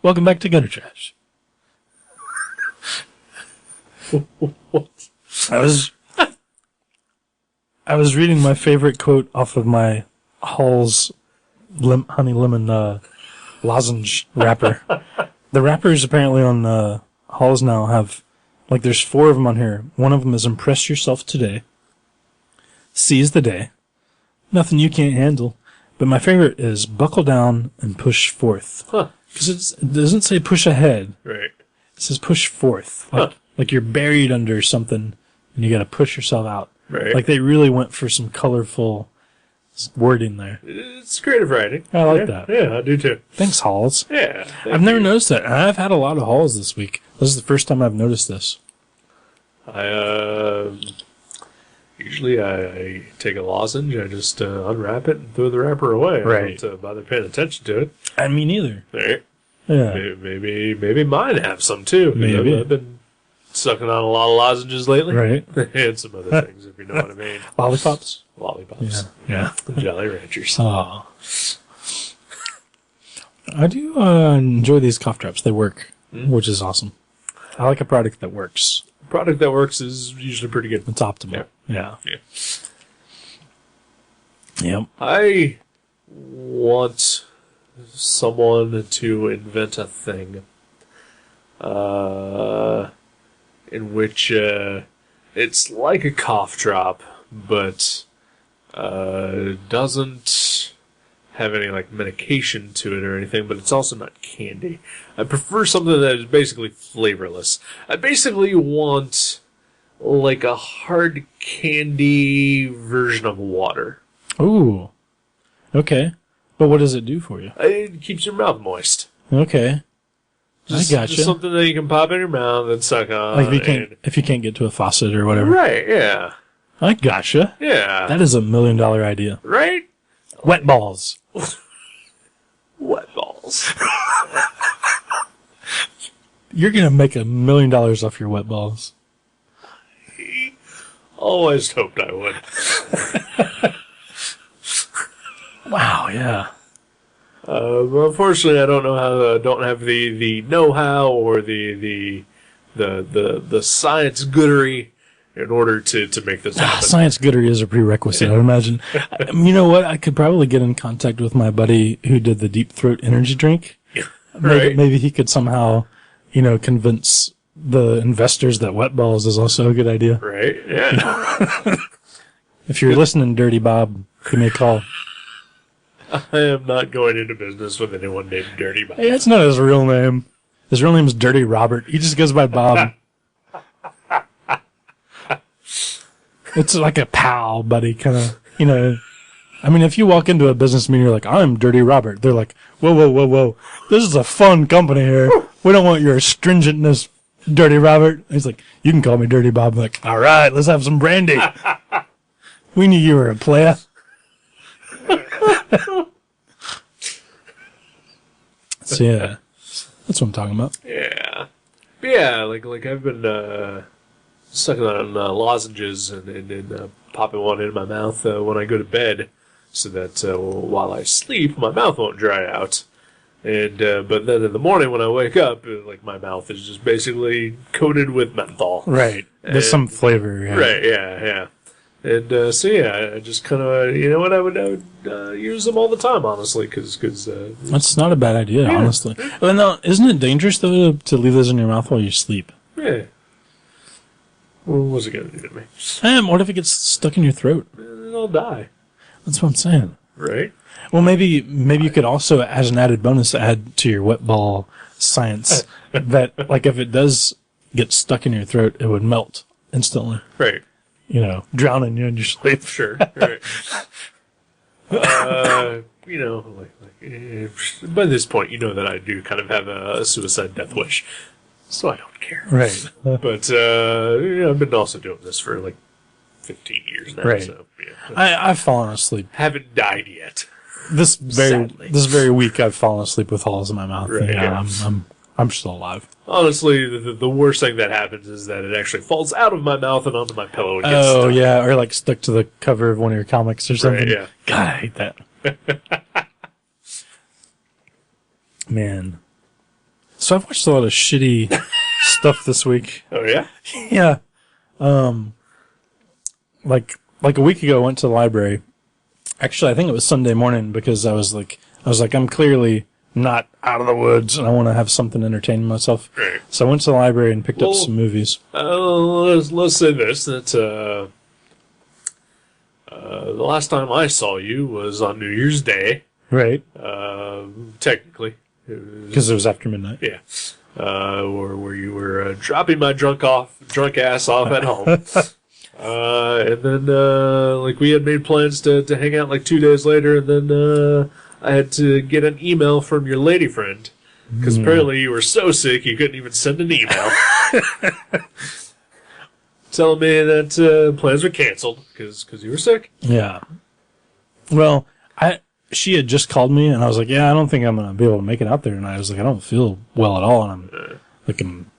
Welcome back to Gutter Trash. What? I was reading my favorite quote off of my Hall's honey lemon lozenge wrapper. The wrappers apparently on Hall's now have, like, there's 4 of them on here. One of them is impress yourself today, seize the day, nothing you can't handle. But my favorite is buckle down and push forth. Huh. Because it doesn't say push ahead. Right. It says push forth. Like you're buried under something and you got to push yourself out. Right. Like they really went for some colorful wording there. It's creative writing. I like that. Yeah, I do too. Thanks, Halls. Yeah. I've never noticed that. And I've had a lot of Halls this week. This is the first time I've noticed this. Usually I take a lozenge, I just unwrap it and throw the wrapper away. Right. I don't bother paying attention to it. I mean, neither. Right. Yeah. Maybe mine have some too. Maybe. I've been sucking on a lot of lozenges lately. Right. And some other things, if you know what I mean. Lollipops? Lollipops. Yeah. The Jolly Ranchers. Oh. I do enjoy these cough drops. They work, which is awesome. I like a product that works. A product that works is usually pretty good. It's optimal. Yeah. Yep. I want someone to invent a thing in which it's like a cough drop, but doesn't have any like medication to it or anything, but it's also not candy. I prefer something that is basically flavorless. I basically want like a hard candy version of water. Ooh. Okay. But what does it do for you? It keeps your mouth moist. Okay. Just, I gotcha. Just something that you can pop in your mouth and suck on. Like if you can't get to a faucet or whatever. Right, yeah. I gotcha. Yeah. That is $1 million idea. Right? Wet balls. Wet balls. You're gonna make $1 million off your wet balls. Always hoped I would. Wow, yeah. But unfortunately, I don't know how. Don't have the know-how or the science goodery in order to make this happen. Science goodery is a prerequisite, I would imagine. You know what? I could probably get in contact with my buddy who did the Deep Throat energy drink. Right. Maybe he could somehow, convince the investors that wet balls is also a good idea. Right? Yeah. If you're listening, Dirty Bob, give me a call. I am not going into business with anyone named Dirty Bob. Hey, that's not his real name. His real name is Dirty Robert. He just goes by Bob. It's like a pal, buddy, kind of, I mean, if you walk into a business meeting, you're like, I'm Dirty Robert. They're like, whoa. This is a fun company here. We don't want your stringentness, Dirty Robert. And he's like, you can call me Dirty Bob. I'm like, all right, let's have some brandy. We knew you were a player. So, yeah, that's what I'm talking about. Yeah. But yeah, like I've been sucking on lozenges and popping one in my mouth when I go to bed, so that while I sleep, my mouth won't dry out. And but then in the morning when I wake up, like my mouth is just basically coated with menthol. Right. There's some flavor. Yeah. Right. Yeah. And so yeah, I just kind of I would use them all the time, honestly, because That's not a bad idea, honestly. Well, now, isn't it dangerous though to leave those in your mouth while you sleep? yeah. Well, what's it gonna do to me? What if it gets stuck in your throat? I'll die. That's what I'm saying. Right. Well, maybe you could also, as an added bonus, add to your wet ball science that, like, if it does get stuck in your throat, it would melt instantly. Right. Drowning you in your sleep. Sure. Right. By this point, you know that I do kind of have a suicide death wish, so I don't care. Right. But I've been also doing this for like 15 years now. Right. So yeah, I've fallen asleep. haven't died yet. This Sadly. very week, I've fallen asleep with holes in my mouth. Right, Yeah, yeah. I'm still alive. Honestly, the worst thing that happens is that it actually falls out of my mouth and onto my pillow and gets Oh, stuck. yeah, or like stuck to the cover of one of your comics or something. yeah. God, I hate that. Man. So I've watched a lot of shitty stuff this week. Oh, yeah? Yeah. Like a week ago, I went to the library. Actually, I think it was Sunday morning because I was like, I'm clearly not out of the woods and I want to have something entertaining myself. Right. So I went to the library and picked up some movies. Let's say this, that the last time I saw you was on New Year's Day. Right. Technically. Because it was after midnight. Yeah. Where you were dropping my drunk ass off at home. And then, we had made plans to hang out 2 days later, and then, I had to get an email from your lady friend. Because apparently you were so sick you couldn't even send an email. Telling me that, plans were canceled because you were sick. Yeah. Well, she had just called me, and I was like, yeah, I don't think I'm going to be able to make it out there tonight. I was like, I don't feel well at all, and I'm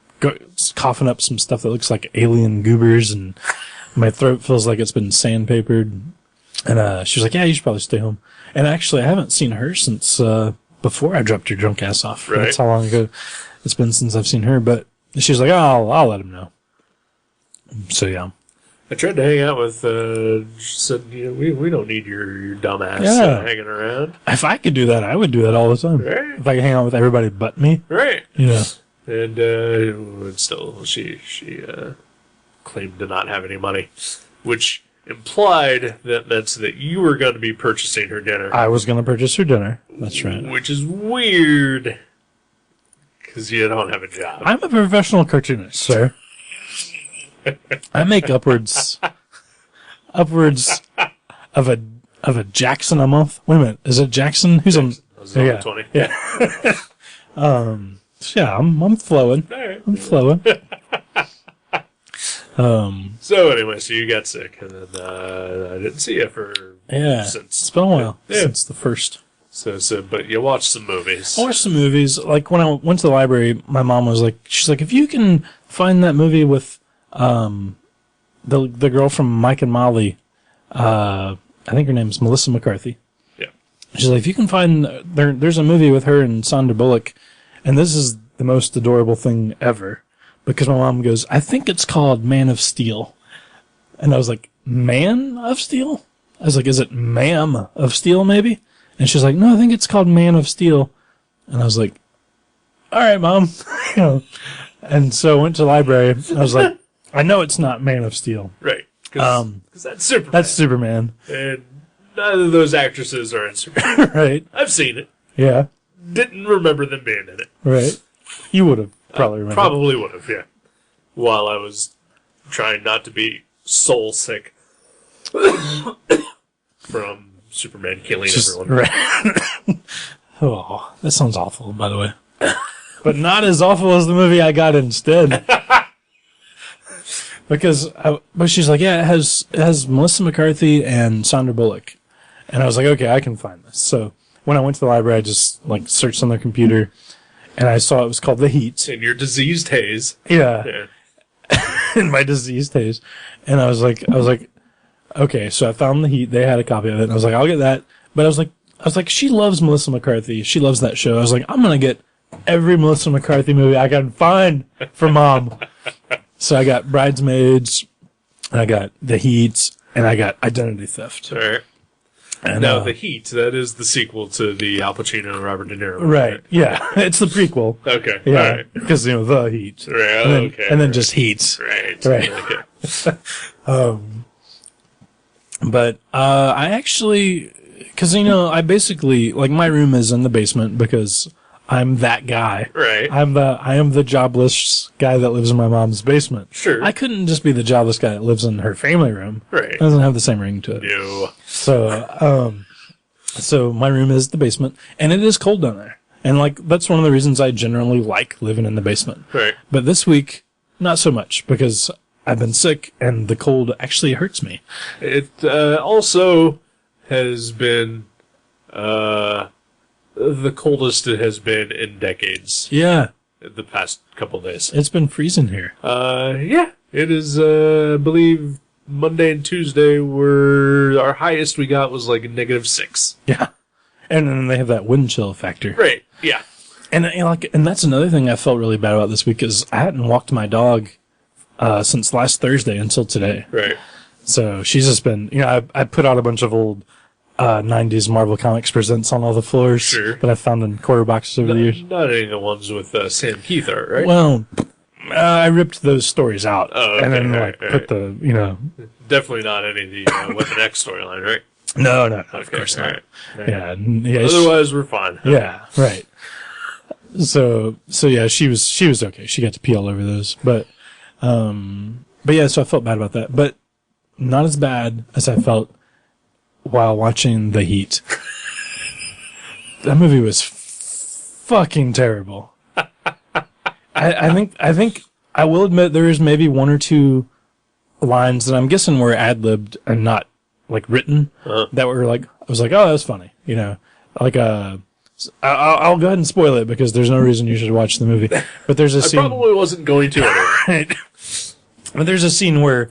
coughing up some stuff that looks like alien goobers, and my throat feels like it's been sandpapered. And she was like, yeah, you should probably stay home. And actually, I haven't seen her since before I dropped your drunk ass off. Right. That's how long ago it's been since I've seen her. But she was like, oh, I'll let him know. So, yeah. I tried to hang out with, she said, we don't need your dumb ass hanging around. If I could do that, I would do that all the time. Right. If I could hang out with everybody but me. Right. Yeah. And still, she claimed to not have any money, which implied that meant that you were going to be purchasing her dinner. I was going to purchase her dinner. That's right. Which is weird, because you don't have a job. I'm a professional cartoonist, sir. I make upwards of a Jackson a month. Wait a minute, is it Jackson? Who's on? Yeah. 20. Yeah. Yeah, I'm flowing. All right. I'm flowing. So anyway, so you got sick, and then I didn't see you for Since it's been a while since the first. So, but you watched some movies. I watched some movies. Like when I went to the library, my mom was like, she's like, if you can find that movie with the girl from Mike and Molly, I think her name's Melissa McCarthy. Yeah. She's like, if you can find there's a movie with her and Sandra Bullock, and this is the most adorable thing ever, because my mom goes, I think it's called Man of Steel, and I was like, Man of Steel? I was like, is it Ma'am of Steel maybe? And she's like, no, I think it's called Man of Steel, and I was like, all right, Mom. And so I went to the library. I was like, I know it's not Man of Steel. Right. Because that's Superman. That's Superman. And neither of those actresses are in Superman. Right. I've seen it. Yeah. Didn't remember them being in it. Right. You would have probably remembered. Probably would have, yeah. While I was trying not to be soul sick from Superman killing everyone. Right. Oh, that sounds awful, by the way. But not as awful as the movie I got instead. But she's like, yeah, it has Melissa McCarthy and Sandra Bullock. And I was like, okay, I can find this. So when I went to the library, I just searched on their computer, and I saw it was called The Heat. In your diseased haze. Yeah. In my diseased haze. And I was like, okay, so I found The Heat. They had a copy of it, and I was like, I'll get that. But I was like, she loves Melissa McCarthy. She loves that show. I was like, I'm gonna get every Melissa McCarthy movie I can find for Mom. So I got Bridesmaids, and I got The Heat, and I got Identity Theft. Right. And now, The Heat, that is the sequel to the Al Pacino and Robert De Niro. Right, yeah. It's the prequel. Okay. Yeah, all right. because, The Heat. Right, and then just Heats. Right. Right. Okay. But I actually, because, I basically, my room is in the basement because I'm that guy. Right. I am the jobless guy that lives in my mom's basement. Sure. I couldn't just be the jobless guy that lives in her family room. Right. It doesn't have the same ring to it. No. So my room is the basement, and it is cold down there. And that's one of the reasons I generally like living in the basement. Right. But this week, not so much, because I've been sick and the cold actually hurts me. It also has been the coldest it has been in decades. Yeah. The past couple days. It's been freezing here. Yeah. It is, I believe, Monday and Tuesday were our highest we got was -6. Yeah. And then they have that wind chill factor. Right. Yeah. And that's another thing I felt really bad about this week is I hadn't walked my dog since last Thursday until today. Right. So she's just been, I put out a bunch of old 90s Marvel Comics presents on all the floors Sure. that I've found in quarter boxes over the years. Not any of the ones with Sam Keith art, right? Well, I ripped those stories out Oh, okay. and then Right, put the, Definitely not any of the Weapon X storyline, right? No, of Okay, course all not. right. Right. Yeah. Otherwise, we're fine. Yeah, right. So yeah, she was okay. She got to pee all over those, but yeah, so I felt bad about that, but not as bad as I felt while watching The Heat. That movie was fucking terrible. I think I will admit there is maybe one or two lines that I'm guessing were ad-libbed and not like written that were like, I was like, oh, that's funny. Like, I'll go ahead and spoil it because there's no reason you should watch the movie. But there's a scene. I probably wasn't going to anyway. Right. But there's a scene where,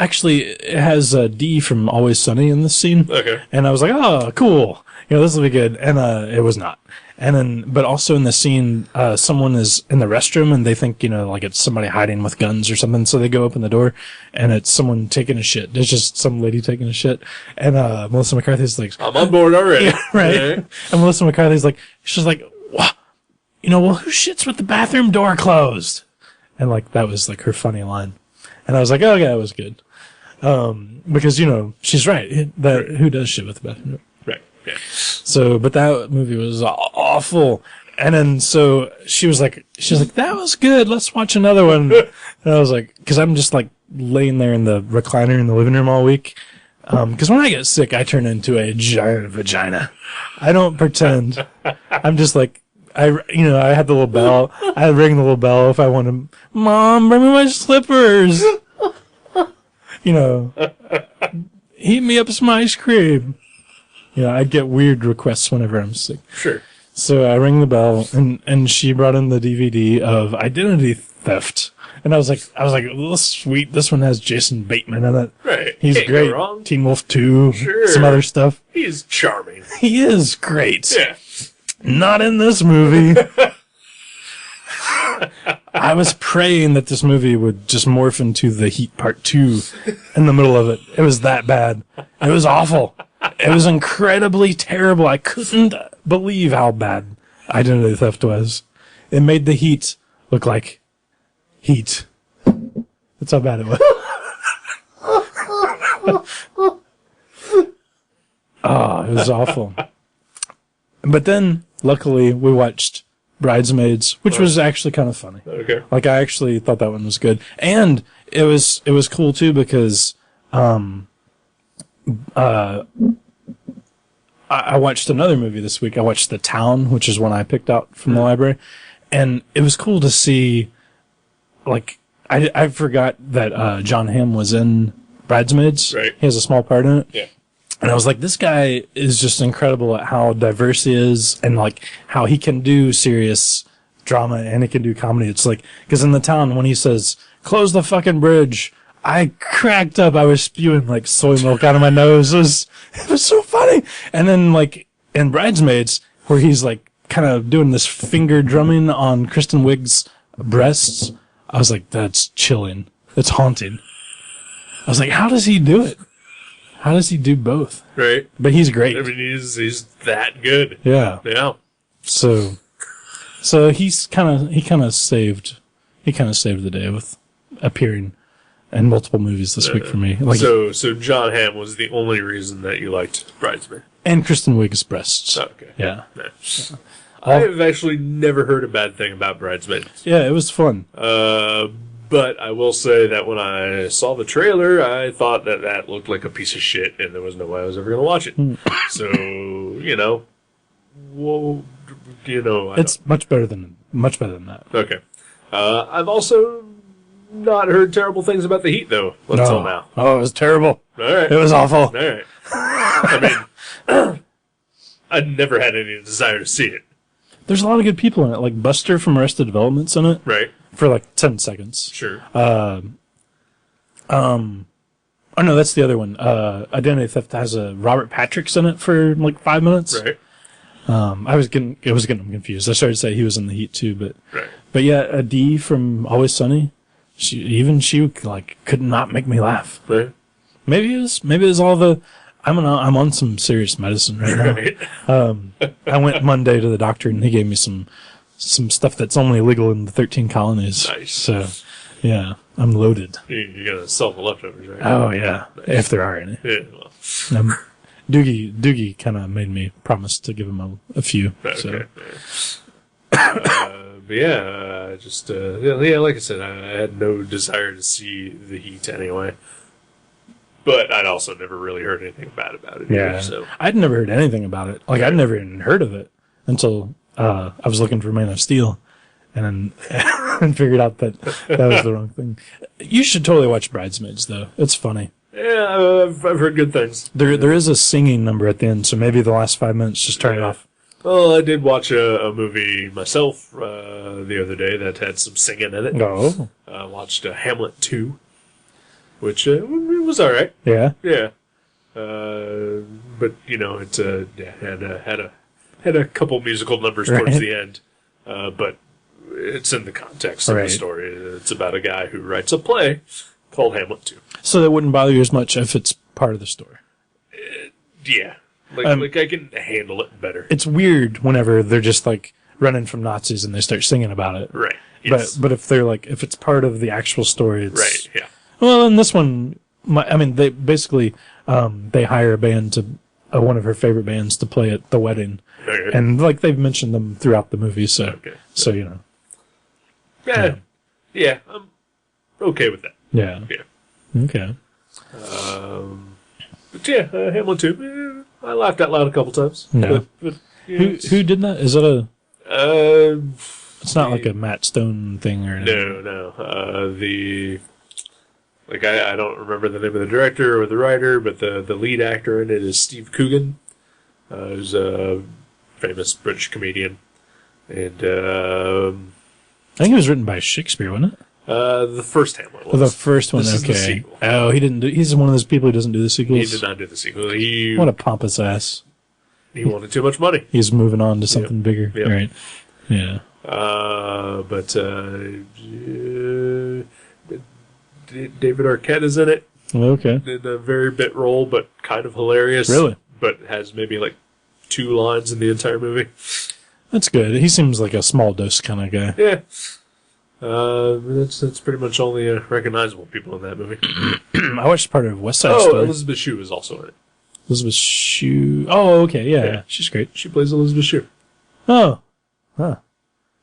actually it has Dee from Always Sunny in this scene. Okay. And I was like, oh, cool. This will be good. And, it was not. And then, but also in the scene, someone is in the restroom and they think, like it's somebody hiding with guns or something. So they go open the door and it's someone taking a shit. There's just some lady taking a shit. And, Melissa McCarthy's like, I'm on board already. right. Okay. And Melissa McCarthy's like, she's like, well, who shits with the bathroom door closed? And like, that was like her funny line. And I was like, oh yeah, it was good. Because, she's right. Who does shit with the bathroom door? Right. Yeah. So, but that movie was awful. And then, so she was like, that was good. Let's watch another one. And I was like, cause I'm just like laying there in the recliner in the living room all week. Cause when I get sick, I turn into a giant vagina. I don't pretend. I'm just like, I had the little bell. I ring the little bell if I want to, Mom, bring me my slippers. Heat me up some ice cream. I get weird requests whenever I'm sick. Sure. So I ring the bell, and she brought in the DVD of Identity Theft, and I was like, oh, sweet, this one has Jason Bateman in it. Right. He's Can't go great. wrong. Teen Wolf 2, Sure. some other stuff. He's charming. He is great. Yeah. Not in this movie. I was praying that this movie would just morph into The Heat Part 2 in the middle of it. It was that bad. It was awful. It was incredibly terrible. I couldn't believe how bad Identity Theft was. It made The Heat look like heat. That's how bad it was. Oh, it was awful. But then, luckily, we watched Bridesmaids, which was actually kind of funny. Okay. Like, I actually thought that one was good. And it was cool, too, because, I watched another movie this week. I watched The Town, which is one I picked out from the library. And it was cool to see, like, I forgot that, John Hamm was in Bridesmaids. Right. He has a small part in it. Yeah. And I was like, this guy is just incredible at how diverse he is and like how he can do serious drama and he can do comedy. It's like, cause in The Town, when he says, close the fucking bridge, I cracked up. I was spewing like soy milk out of my nose. It was so funny. And then like in Bridesmaids, where he's like kind of doing this finger drumming on Kristen Wiig's breasts, I was like, that's chilling. That's haunting. I was like, how does he do it? How does he do both? Right. But he's great. I mean, he's that good. Yeah. Yeah. So he kind of saved the day with appearing in multiple movies this week for me. Like, So John Hamm was the only reason that you liked Bridesmaid. and Kristen Wiig's breasts. Okay. Yeah. Yeah. I've actually never heard a bad thing about Bridesmaid. Yeah, it was fun. But I will say that when I saw the trailer, I thought that looked like a piece of shit, and there was no way I was ever going to watch it. So, It's much better than that. Okay. I've also not heard terrible things about The Heat, though, until now. Oh, it was terrible. All right. It was awful. All right. I mean, I never had any desire to see it. There's a lot of good people in it. Like Buster from Arrested Development's in it. Right. For like 10 seconds. Sure. Oh no, that's the other one. Identity Theft has Robert Patrick's in it for like 5 minutes. Right. I was getting him confused. I started to say he was in the Heat too, Right. but yeah, a D from Always Sunny. She like could not make me laugh. Right. Maybe it was all the. I'm on some serious medicine right now. Right. I went Monday to the doctor and he gave me some stuff that's only legal in the 13 colonies. Nice. So, yeah, I'm loaded. You gotta sell the leftovers, right? Oh yeah, if there are any. Yeah. Well, Doogie kind of made me promise to give him a few. okay. So. But yeah, yeah, like I said, I had no desire to see the Heat anyway. But I'd also never really heard anything bad about it. Yeah, Either, so I'd never heard anything about it. Like I'd never even heard of it until I was looking for Man of Steel, and and figured out that was the wrong thing. You should totally watch Bridesmaids, though. It's funny. yeah, I've heard good things. There is a singing number at the end, so maybe the last 5 minutes just turn it off. Well, I did watch a movie myself the other day that had some singing in it. Oh, Watched Hamlet 2, which was all right. yeah. Yeah, but it had a couple musical numbers towards Right. the end, but it's in the context of the Right. story. It's about a guy who writes a play called Hamlet 2. So that wouldn't bother you as much if it's part of the story. Yeah, like I can handle it better. It's weird whenever they're just like running from Nazis and they start singing about it. Right. Yes. But if they're like if it's part of the actual story, it's Right. Yeah. Well, in this one, they basically they hire a band one of her favorite bands to play at the wedding, Okay. and like they've mentioned them throughout the movie. So Okay. so you know, Yeah. I'm okay with that. yeah, Yeah. okay. But yeah, Hamlet 2. I laughed out loud a couple times. No. But, yeah, Who did that? Is that a? Uh, It's not like a Matt Stone thing or anything. no. I don't remember the name of the director or the writer, but the lead actor in it is Steve Coogan, who's a famous British comedian. And I think it was written by Shakespeare, wasn't it? the first Hamlet was. Oh, the first one, This is the okay. sequel. Oh, he didn't do. He's one of those people who doesn't do the sequels. He did not do the sequel. What a pompous ass. He wanted too much money. He's moving on to something bigger, Yep. right? Yeah. David Arquette is in it. Okay. In a very bit role, but kind of hilarious. Really? But has maybe like 2 lines in the entire movie. That's good. He seems like a small dose kind of guy. Yeah. That's pretty much all the recognizable people in that movie. I watched part of West Side Oh, Story. Elizabeth Shue is also in it. Elizabeth Shue. Oh, okay. Yeah, Yeah. she's great. She plays Elizabeth Shue. Oh. Huh.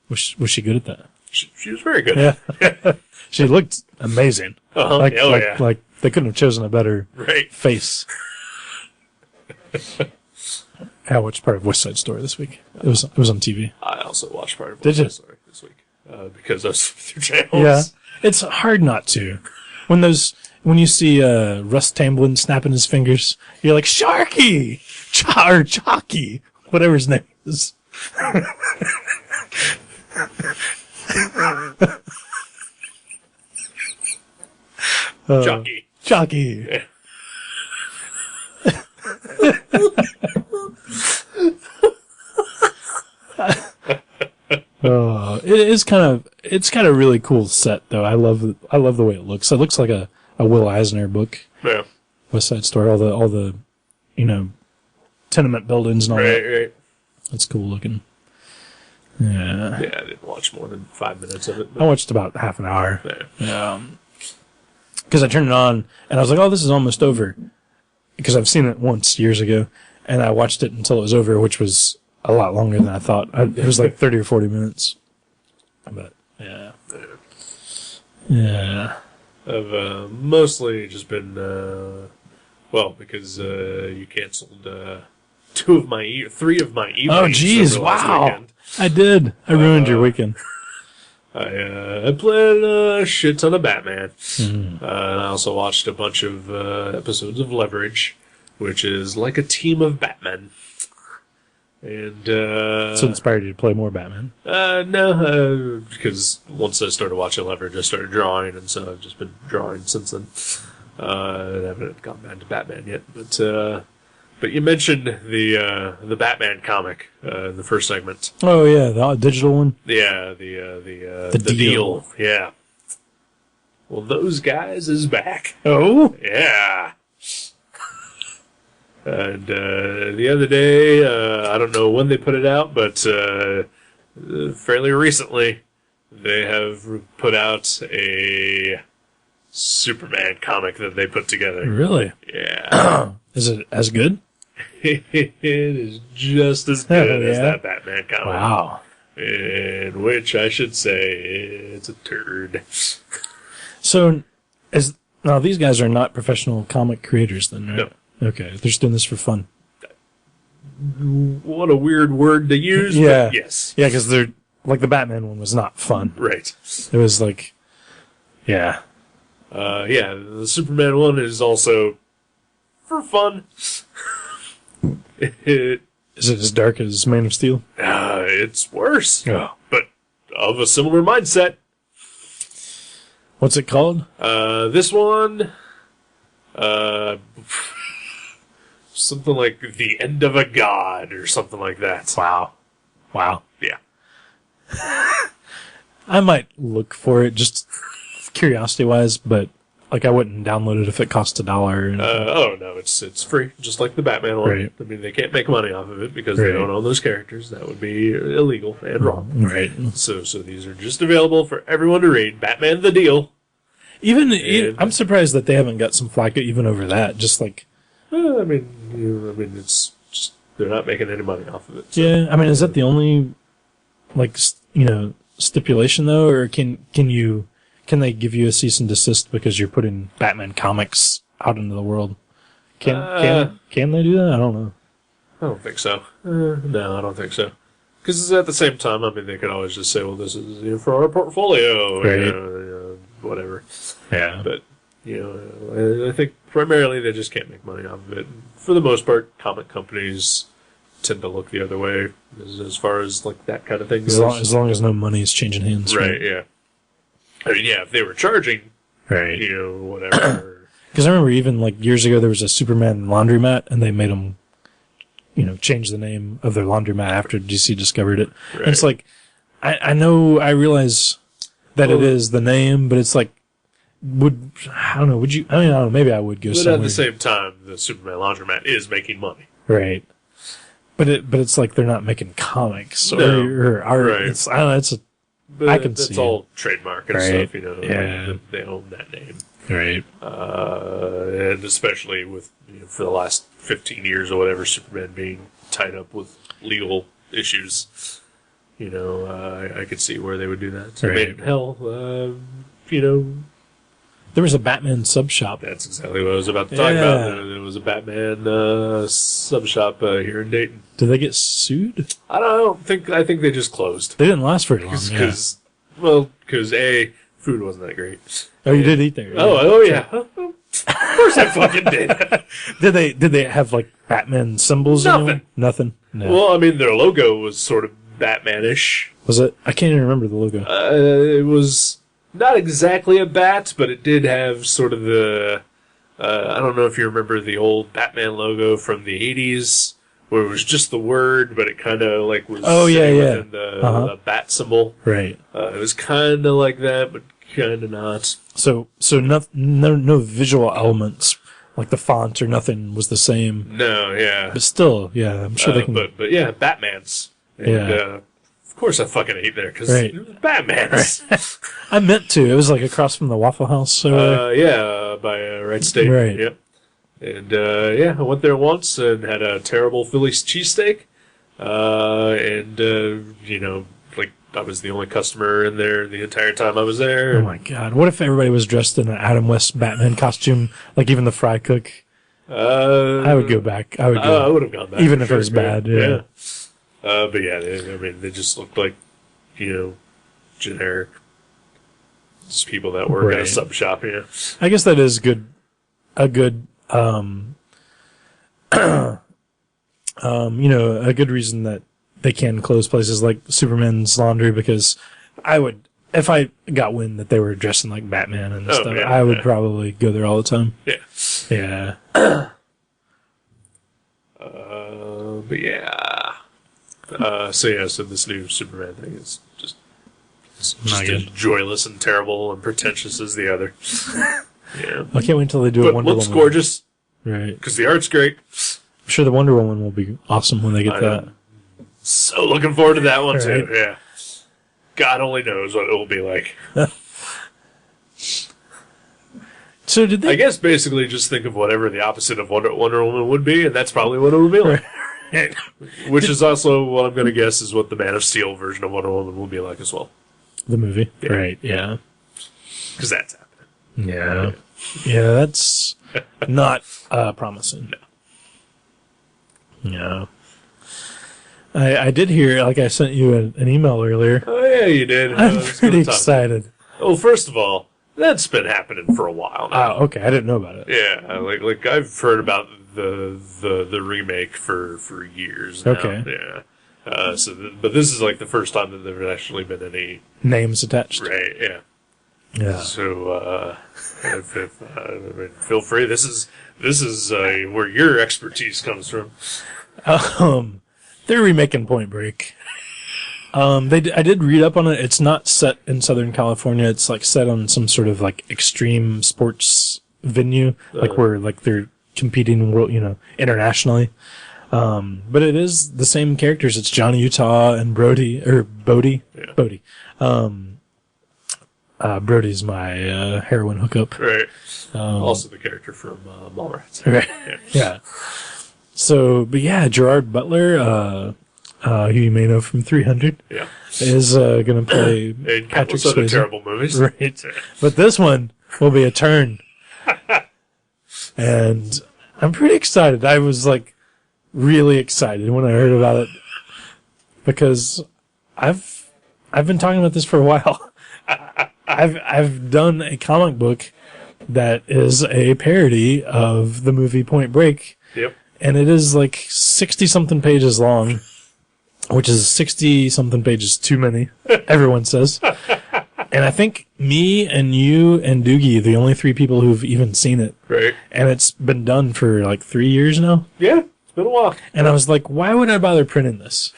Was she good at that? She was very good. Yeah. She looked amazing. Uh-huh. Yeah. Like they couldn't have chosen a better Right. face. I watched part of West Side Story this week. It was on TV. I also watched part of Did you? West Side Story this week because I was through channels. Yeah, it's hard not to. When you see Russ Tamblyn snapping his fingers, you're like Sharky, or Chalky, whatever his name is. Jockey. Chalky. Yeah. It's kind of really cool set though. I love the way it looks. It looks like a Will Eisner book. Yeah. West Side Story. All the tenement buildings and all that. Right. That's cool looking. Yeah. Yeah, I didn't watch more than 5 minutes of it. I watched about half an hour. Yeah. Because I turned it on and I was like, oh, this is almost over. Because I've seen it once years ago, and I watched it until it was over, which was a lot longer than I thought. It was like 30 or 40 minutes. But yeah. I've mostly just been, because you canceled 3 of my evenings. Oh, geez, over the last wow. weekend. I did. I ruined your weekend. I played a shit ton of Batman. Mm-hmm. And I also watched a bunch of episodes of Leverage, which is like a team of Batmen. And So inspired you to play more Batman. no, because once I started watching Leverage, I started drawing, and so I've just been drawing since then. I haven't gone back to Batman yet, but But you mentioned the Batman comic in the first segment. Oh yeah, the digital one. Yeah, the The Deal. Deal. Yeah. Well, those guys is back. Oh, Yeah. And the other day, I don't know when they put it out, but fairly recently, they have put out a Superman comic that they put together. really? Yeah. Is it as good? It is just as good as yeah? that Batman comic. Wow. In which I should say it's a turd. So, now these guys are not professional comic creators, then, right? No. Okay, they're just doing this for fun. What a weird word to use, Yeah. but yes. Yeah, because they're like the Batman one was not fun. Right. It was like, yeah, Yeah, the Superman one is also for fun. is it as dark as Man of Steel? It's worse, Oh. but of a similar mindset. What's it called? This one, something like The End of a God or something like that. Wow. Yeah. I might look for it just curiosity-wise, but like I wouldn't download it if it cost $1. Oh no, it's free, just like the Batman one. Right. I mean, they can't make money off of it because they Right. don't own those characters. That would be illegal and wrong. Right. So these are just available for everyone to read. Batman the Deal. And- I'm surprised that they haven't got some flack even over that. Just like, I mean, it's just they're not making any money off of it. So. yeah. I mean, is that the only like stipulation though, or can they give you a cease and desist because you're putting Batman comics out into the world? Can they do that? I don't know. I don't think so. No, I don't think so. Because at the same time, I mean, they could always just say, "Well, this is for our portfolio," Right. Whatever. Yeah. But I think primarily they just can't make money off of it. For the most part, comic companies tend to look the other way as far as like that kind of thing goes. As long as no money is changing hands. Right? Yeah. I mean, yeah. If they were charging, Right. Whatever. Because I remember even like years ago there was a Superman laundromat, and they made them, change the name of their laundromat after DC discovered it. Right. And it's like, I realize that it is the name, but it's like, I don't know, maybe I would go But somewhere. at the same time, the Superman laundromat is making money. Right. But it's like they're not making comics No. or art. Right. It's, I don't know, But I can that's see all trademark and Right. stuff, Yeah. They own that name. right. And especially with, for the last 15 years or whatever, Superman being tied up with legal issues, I could see where they would do that. I Right. mean, hell, There was a Batman sub shop. that's exactly what I was about to talk Yeah. about. There was a Batman sub shop here in Dayton. Did they get sued? I think they just closed. They didn't last very long. Yeah. Because A, food wasn't that great. Oh, you did eat there. Oh yeah. Of course I fucking did. Did they have like Batman symbols? Nothing. Anywhere? Nothing. No. Well, I mean, their logo was sort of Batman-ish. Was it? I can't even remember the logo. It was not exactly a bat, but it did have sort of the... I don't know if you remember the old Batman logo from the 80s, where it was just the word, but it kind of like was sitting within the bat symbol. Right. It was kind of like that, but kind of not. So no visual elements like the font or nothing was the same. No, yeah. But still, yeah, I'm sure they can. But yeah, Batman's. And, Yeah. of course I fucking ate there, because Right. Batman's. I meant to. It was like across from the Waffle House. So By Wright State. Right. Yep. And I went there once and had a terrible Philly's cheesesteak. Like I was the only customer in there the entire time I was there. oh my god, what if everybody was dressed in an Adam West Batman costume? Like even the fry cook. I would go back. I would go. I would have gone back, Even for if it was sure, bad, yeah. But yeah, they just looked like, generic, just people that work at a Right. sub shop. I guess that is good. A good, a good reason that they can close places like Superman's Laundry, because I would, if I got wind that they were dressing like Batman and stuff, yeah, I would yeah. probably go there all the time. Yeah. Yeah. But yeah. So this new Superman thing is just Not as good. joyless and terrible and pretentious as the other. Yeah. I can't wait until they do a But Wonder looks Woman. gorgeous, Right. because the art's great. I'm sure the Wonder Woman will be awesome when they get I that. am so looking forward to that one, too. Right. Yeah. God only knows what it will be like. So did they? I guess basically just think of whatever the opposite of Wonder Woman would be, and that's probably what it will be like. Which is also what I'm going to guess is what the Man of Steel version of Wonder Woman will be like as well. The movie. Yeah. Right. Yeah. Because that's happening. Yeah. Yeah. That's not promising. No. Yeah. I did hear, like I sent you an email earlier. Oh, yeah, you did. I'm It's pretty good time. excited. Well, first of all, that's been happening for a while now. Oh, okay. I didn't know about it. Yeah, like I've heard about the remake for years now. Okay. Yeah. But this is like the first time that there's actually been any. Names attached. Right. Yeah. Yeah. So, I mean, feel free. This is where your expertise comes from. They're remaking Point Break. I did read up on it. It's not set in Southern California. It's like set on some sort of like extreme sports venue, like where like they're competing internationally. But it is the same characters. It's Johnny Utah and Bodie. Yeah. Bodie. Brody's my heroin hookup. Right. Also the character from Mallrats. Right. Yeah. Yeah. So, but yeah, Gerard Butler, who you may know from 300, Yeah. is going to play And Patrick countless other Swayze. terrible movies. Right. But this one will be a turn. And I'm pretty excited. I was like really excited when I heard about it because I've been talking about this for a while. I've done a comic book that is a parody of the movie Point Break. Yep. And it is like 60-something pages long, which is 60-something pages too many, everyone says. And I think me and you and Doogie are the only three people who've even seen it. Right. And it's been done for like 3 years now. Yeah. It's been a while. And I was like, why would I bother printing this?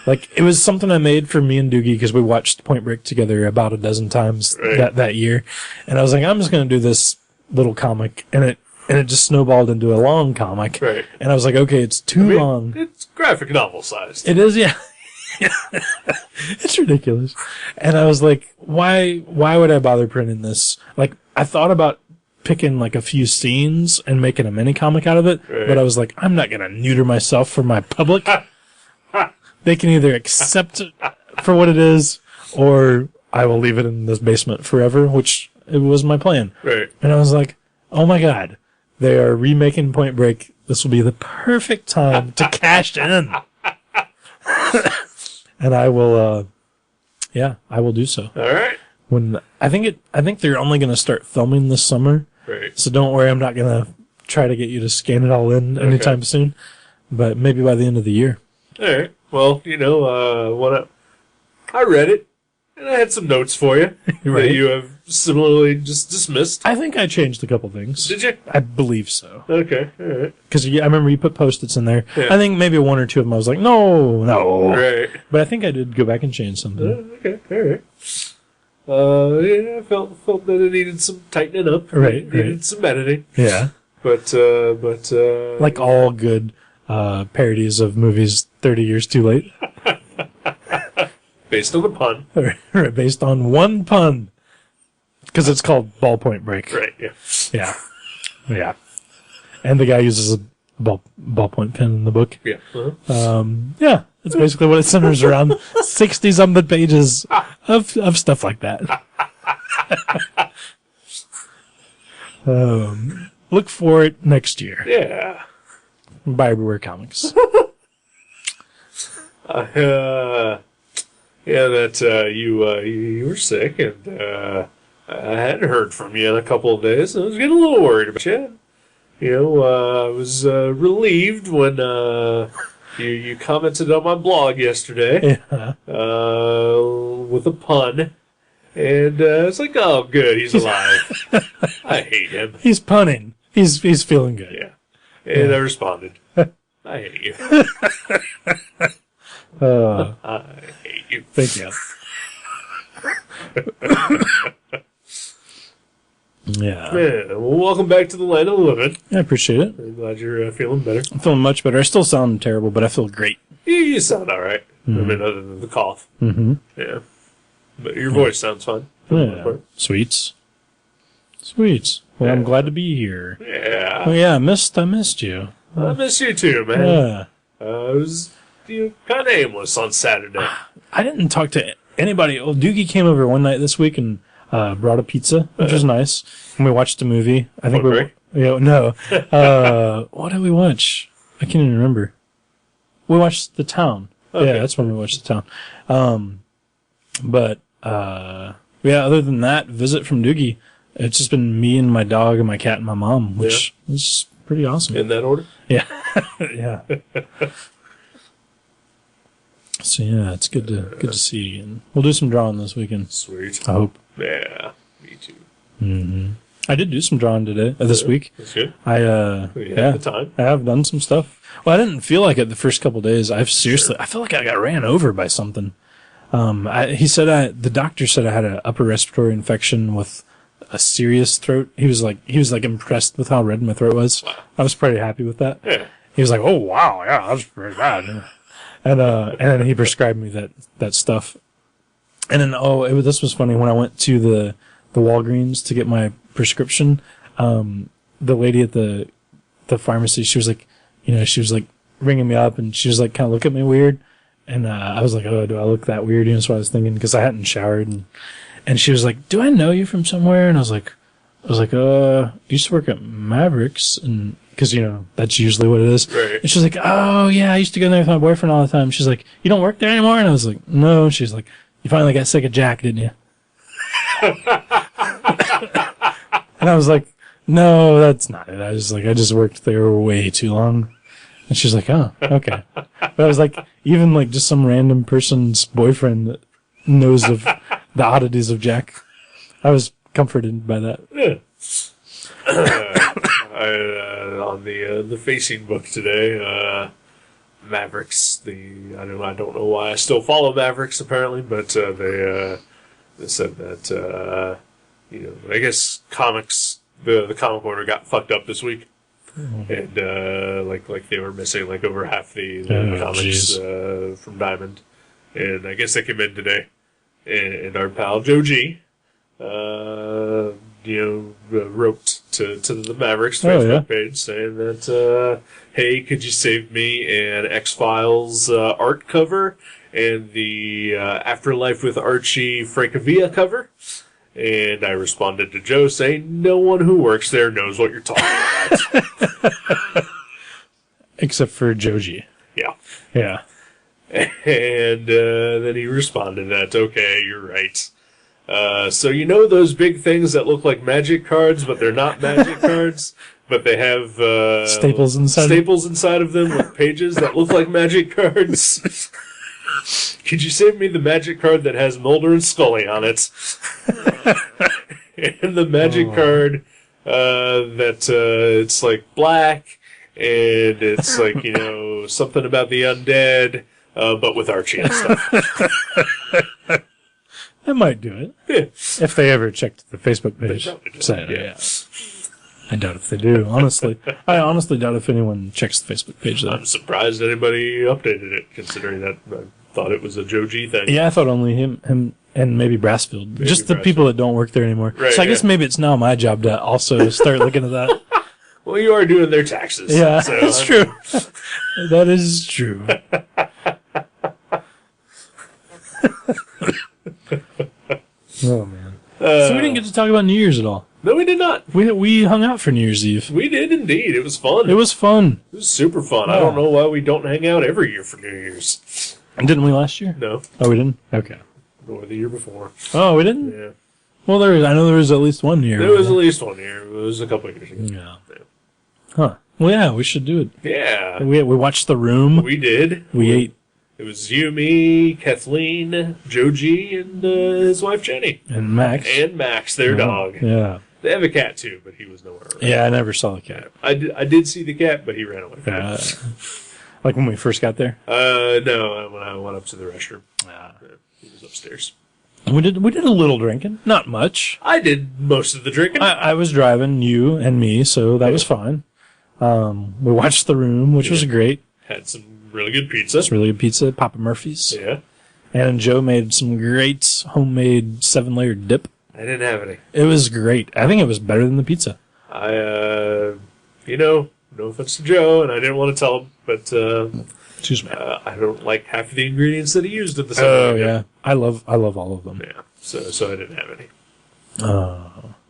Like, it was something I made for me and Doogie because we watched Point Break together about a dozen times Right. that year. And I was like, I'm just going to do this little comic. And it just snowballed into a long comic. Right. And I was like, okay, it's too long. It's graphic novel sized. It is, yeah. It's ridiculous. And I was like, why would I bother printing this? Like, I thought about picking like a few scenes and making a mini comic out of it, Right. but I was like, I'm not going to neuter myself for my public. They can either accept it for what it is, or I will leave it in this basement forever, which it was my plan. Right. And I was like, oh my God, they are remaking Point Break. This will be the perfect time to cash in. And I will, I will do so. All right. When I think they're only going to start filming this summer. Right. So don't worry, I'm not going to try to get you to scan it all in anytime soon, but maybe by the end of the year. All right. Well, when I read it, and I had some notes for you Right. that you have similarly just dismissed. I think I changed a couple things. Did you? I believe so. Okay. All right. Because I remember you put Post-its in there. Yeah. I think maybe one or two of them I was like, no. Right. But I think I did go back and change something. Okay. All right. Yeah, I felt that it needed some tightening up. Right, It needed right. some editing. Yeah. But Like all good parodies of movies 30 years too late. based on the pun. Right, based on one pun. Because it's called Ballpoint Break. Right. Yeah. Yeah. Yeah. And the guy uses a ballpoint pen in the book. Yeah. Uh-huh. Yeah. That's basically what it centers around. 60-something pages of stuff like that. Look for it next year. Yeah. Buy everywhere comics. You were sick, and I hadn't heard from you in a couple of days. I was getting a little worried about you. I was relieved when you commented on my blog yesterday Yeah. with a pun, and it's like, oh, good, he's alive. I hate him. He's punning. He's feeling good. Yeah, and I responded. I hate you. I hate you. Thank you. Yeah. Yeah, well, welcome back to the land of the living. I appreciate it. I'm glad you're feeling better. I'm feeling much better. I still sound terrible, but I feel great. You sound all right. I mean, other than the cough. Mm-hmm. Yeah. But your voice sounds fine. for the most Yeah. part. Sweets. Well, I'm glad to be here. Yeah. Oh yeah, I missed you. I miss you too, man. Yeah. I was kind of aimless on Saturday. I didn't talk to anybody. Well, Doogie came over one night this week and brought a pizza, which was nice. And we watched a movie. I think no. What did we watch? I can't even remember. We watched The Town. Okay. Yeah, that's when we watched The Town. Yeah, other than that visit from Doogie, it's just been me and my dog and my cat and my mom, which is pretty awesome. In that order? Yeah. Yeah. So yeah, it's good to see you again. We'll do some drawing this weekend. Sweet. I hope. Yeah, me too. Mm-hmm. I did do some drawing today, this week. That's good. I the time. I have done some stuff. Well, I didn't feel like it the first couple of days. I feel like I got ran over by something. The doctor said I had an upper respiratory infection with a serious throat. He was like impressed with how red my throat was. Wow. I was pretty happy with that. Yeah. He was like, "Oh wow, yeah, that's pretty bad." And then he prescribed me that stuff. And then this was funny when I went to the Walgreens to get my prescription. The lady at the pharmacy, she was like ringing me up, and she was like kind of looking at me weird. And I was like, "Oh, do I look that weird?" That's what I was thinking, because I hadn't showered. And she was like, "Do I know you from somewhere?" And I was like, I used to work at Mavericks, and because that's usually what it is. Right. And she's like, "Oh yeah, I used to go there with my boyfriend all the time." She's like, "You don't work there anymore?" And I was like, "No." She's like, "You finally got sick of Jack, didn't you?" And I was like, "No, that's not it. I just worked there way too long." And she's like, "Oh, okay." But I was like, even like just some random person's boyfriend that knows of the oddities of Jack. I was comforted by that. Yeah. On the facing book today, Mavericks. I don't know why I still follow Mavericks apparently, but they said that I guess comics the comic order got fucked up this week. And like they were missing like over half the comics from Diamond, and I guess they came in today, and our pal Joe G, wrote to the Mavericks Facebook page saying that hey, could you save me an X-Files art cover and the Afterlife with Archie Francavilla cover? And I responded to Joe saying, "No one who works there knows what you're talking about." Except for Joji. Yeah. Yeah. And then he responded that, "Okay, you're right. So those big things that look like magic cards, but they're not magic cards, but they have staples inside of them with pages that look like magic cards? Could you save me the magic card that has Mulder and Scully on it? And the magic card that it's like black, and it's like, something about the undead, but with Archie and stuff." That might do it. Yeah. If they ever checked the Facebook page. Yeah. I doubt if they do, honestly. I honestly doubt if anyone checks the Facebook page, though. I'm surprised anybody updated it, considering that I thought it was a Joe G thing. Yeah, I thought only him and maybe Brassfield. Just the people that don't work there anymore. Right, so I guess maybe it's now my job to also start looking at that. Well, you are doing their taxes. Yeah, so that's true. That is true. Oh, man. So we didn't get to talk about New Year's at all. No, we did not. We hung out for New Year's Eve. We did indeed. It was fun. It was fun. It was super fun. Yeah. I don't know why we don't hang out every year for New Year's. Didn't we last year? No. Oh, we didn't? Okay. Nor the year before. Oh, we didn't? Yeah. Well, I know there was at least one year. There was at least one year. It was a couple of years ago. Yeah. Huh. Well, yeah, we should do it. Yeah. We watched The Room. We did. We ate. It was you, me, Kathleen, Joe G, and his wife Jenny. And Max. And Max, their dog. Yeah. They have a cat too, but he was nowhere around. Yeah, I never saw the cat. I did see the cat, but he ran away from Yeah. it. Like when we first got there? No, when I went up to the restroom. He was upstairs. We did a little drinking. Not much. I did most of the drinking. I was driving, you and me, so that was fine. We watched The Room, which was great. Had some really good pizza. It's really good pizza, Papa Murphy's. Yeah. And Joe made some great homemade 7-layer dip. I didn't have any. It was great. I think it was better than the pizza. No offense to Joe, and I didn't want to tell him, but Excuse me. I don't like half of the ingredients that he used in the 7-layer Oh, dip. yeah. I love all of them. Yeah. So I didn't have any.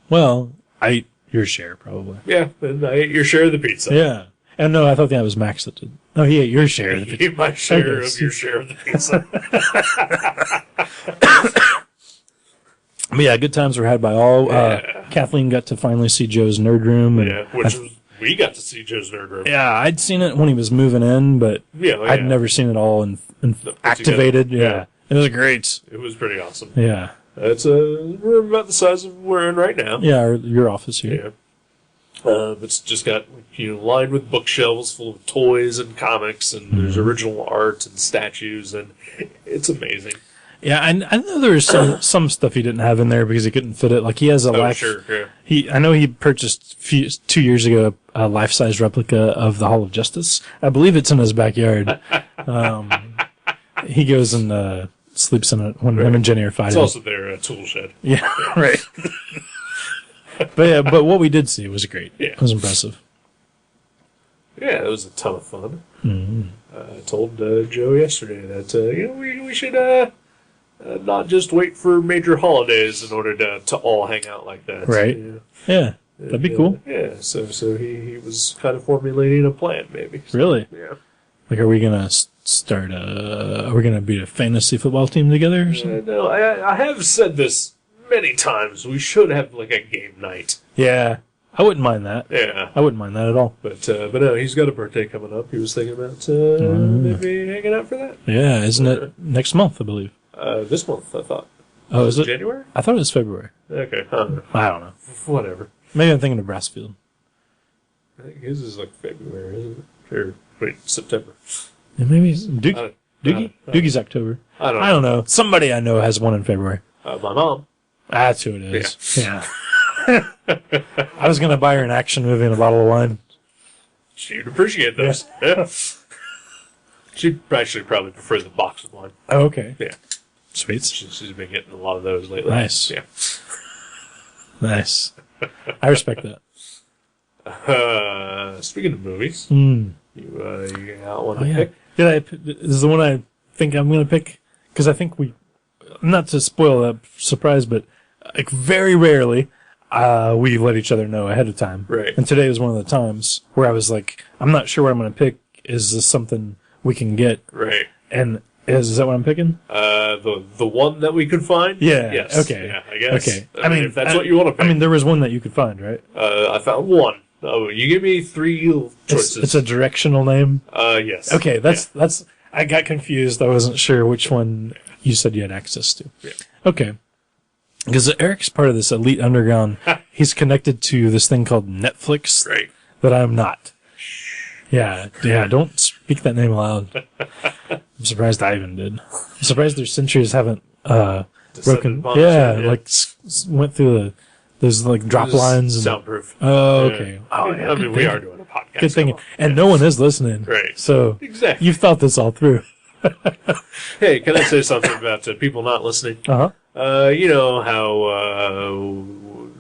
Well, I ate your share, probably. Yeah, and I ate your share of the pizza. Yeah. And no, I thought that was Max that did. No, he ate your share of the You pizza. ate my share Okay. of your share of the pizza. But yeah, good times were had by all. Kathleen got to finally see Joe's Nerd Room. And We got to see Joe's Nerd Room. yeah, I'd seen it when he was moving in, but I'd never seen it all activated. together. Yeah. It was great. It was pretty awesome. Yeah. It's a room about the size of we're in right now. Yeah, your office here. Yeah. It's just got lined with bookshelves full of toys and comics, and there's original art and statues, and it's amazing. Yeah, I know there was some stuff he didn't have in there because he couldn't fit it. Like he has a life. Sure. Yeah. I know he purchased 2 years ago a life-size replica of the Hall of Justice. I believe it's in his backyard. He goes and sleeps in it when him and Jenny are It's fighting. also their tool shed. Yeah, right. but what we did see was great. Yeah. It was impressive. Yeah, it was a ton of fun. Mm-hmm. I told Joe yesterday that we should not just wait for major holidays in order to all hang out like that. Right. Yeah, that'd be cool. Yeah, so he was kind of formulating a plan, maybe. So, Really? Yeah. Like, are we gonna start are we gonna be a fantasy football team together or something? No, I have said this many times. We should have like a game night. Yeah, I wouldn't mind that. Yeah. I wouldn't mind that at all. But no, he's got a birthday coming up. He was thinking about maybe hanging out for that. Yeah, isn't it next month, I believe? This month, I thought. Oh, is it? January? I thought it was February. Okay. I don't know. I don't know. Whatever. Maybe I'm thinking of Brassfield. I think his is like February, isn't it? Or wait, September. Yeah, maybe it's Doogie. Doogie? Doogie's October. I don't I don't know. Somebody I know has one in February. My mom. That's who it is. Yeah. I was gonna buy her an action movie and a bottle of wine. She'd appreciate those. Yeah. She'd actually probably prefer the box of wine. Oh, okay. Yeah. Sweet. She's been getting a lot of those lately. Nice. Yeah. Nice. I respect that. Speaking of movies, Mm. you got one Oh, to yeah. pick? This is the one I think I'm going to pick, because I think not to spoil that surprise, but like very rarely we let each other know ahead of time. Right. And today was one of the times where I was like, I'm not sure what I'm going to pick. Is this something we can get? Right. And is that what I'm picking? The one that we could find? Yeah. Yes. Okay. Yeah, I guess. Okay. I mean, if that's what you want to pick. I mean, there was one that you could find, right? I found one. Oh, you give me three choices. It's a directional name. Yes. Okay, that's. I got confused. I wasn't sure which one you said you had access to. Yeah. Okay. Because Eric's part of this elite underground. He's connected to this thing called Netflix Right. that I'm not. Yeah. Don't speak that name aloud. I'm surprised I even did. I'm surprised their sentries haven't broken. upon Yeah, us, yeah. like went through those like drop This is lines. And, soundproof. oh, Yeah. okay. I Oh, mean, yeah, we are doing a podcast. Good thing. Come on. And no one is listening. Right. So Exactly. you've thought this all through. Hey, can I say something about people not listening? Uh-huh. You know how,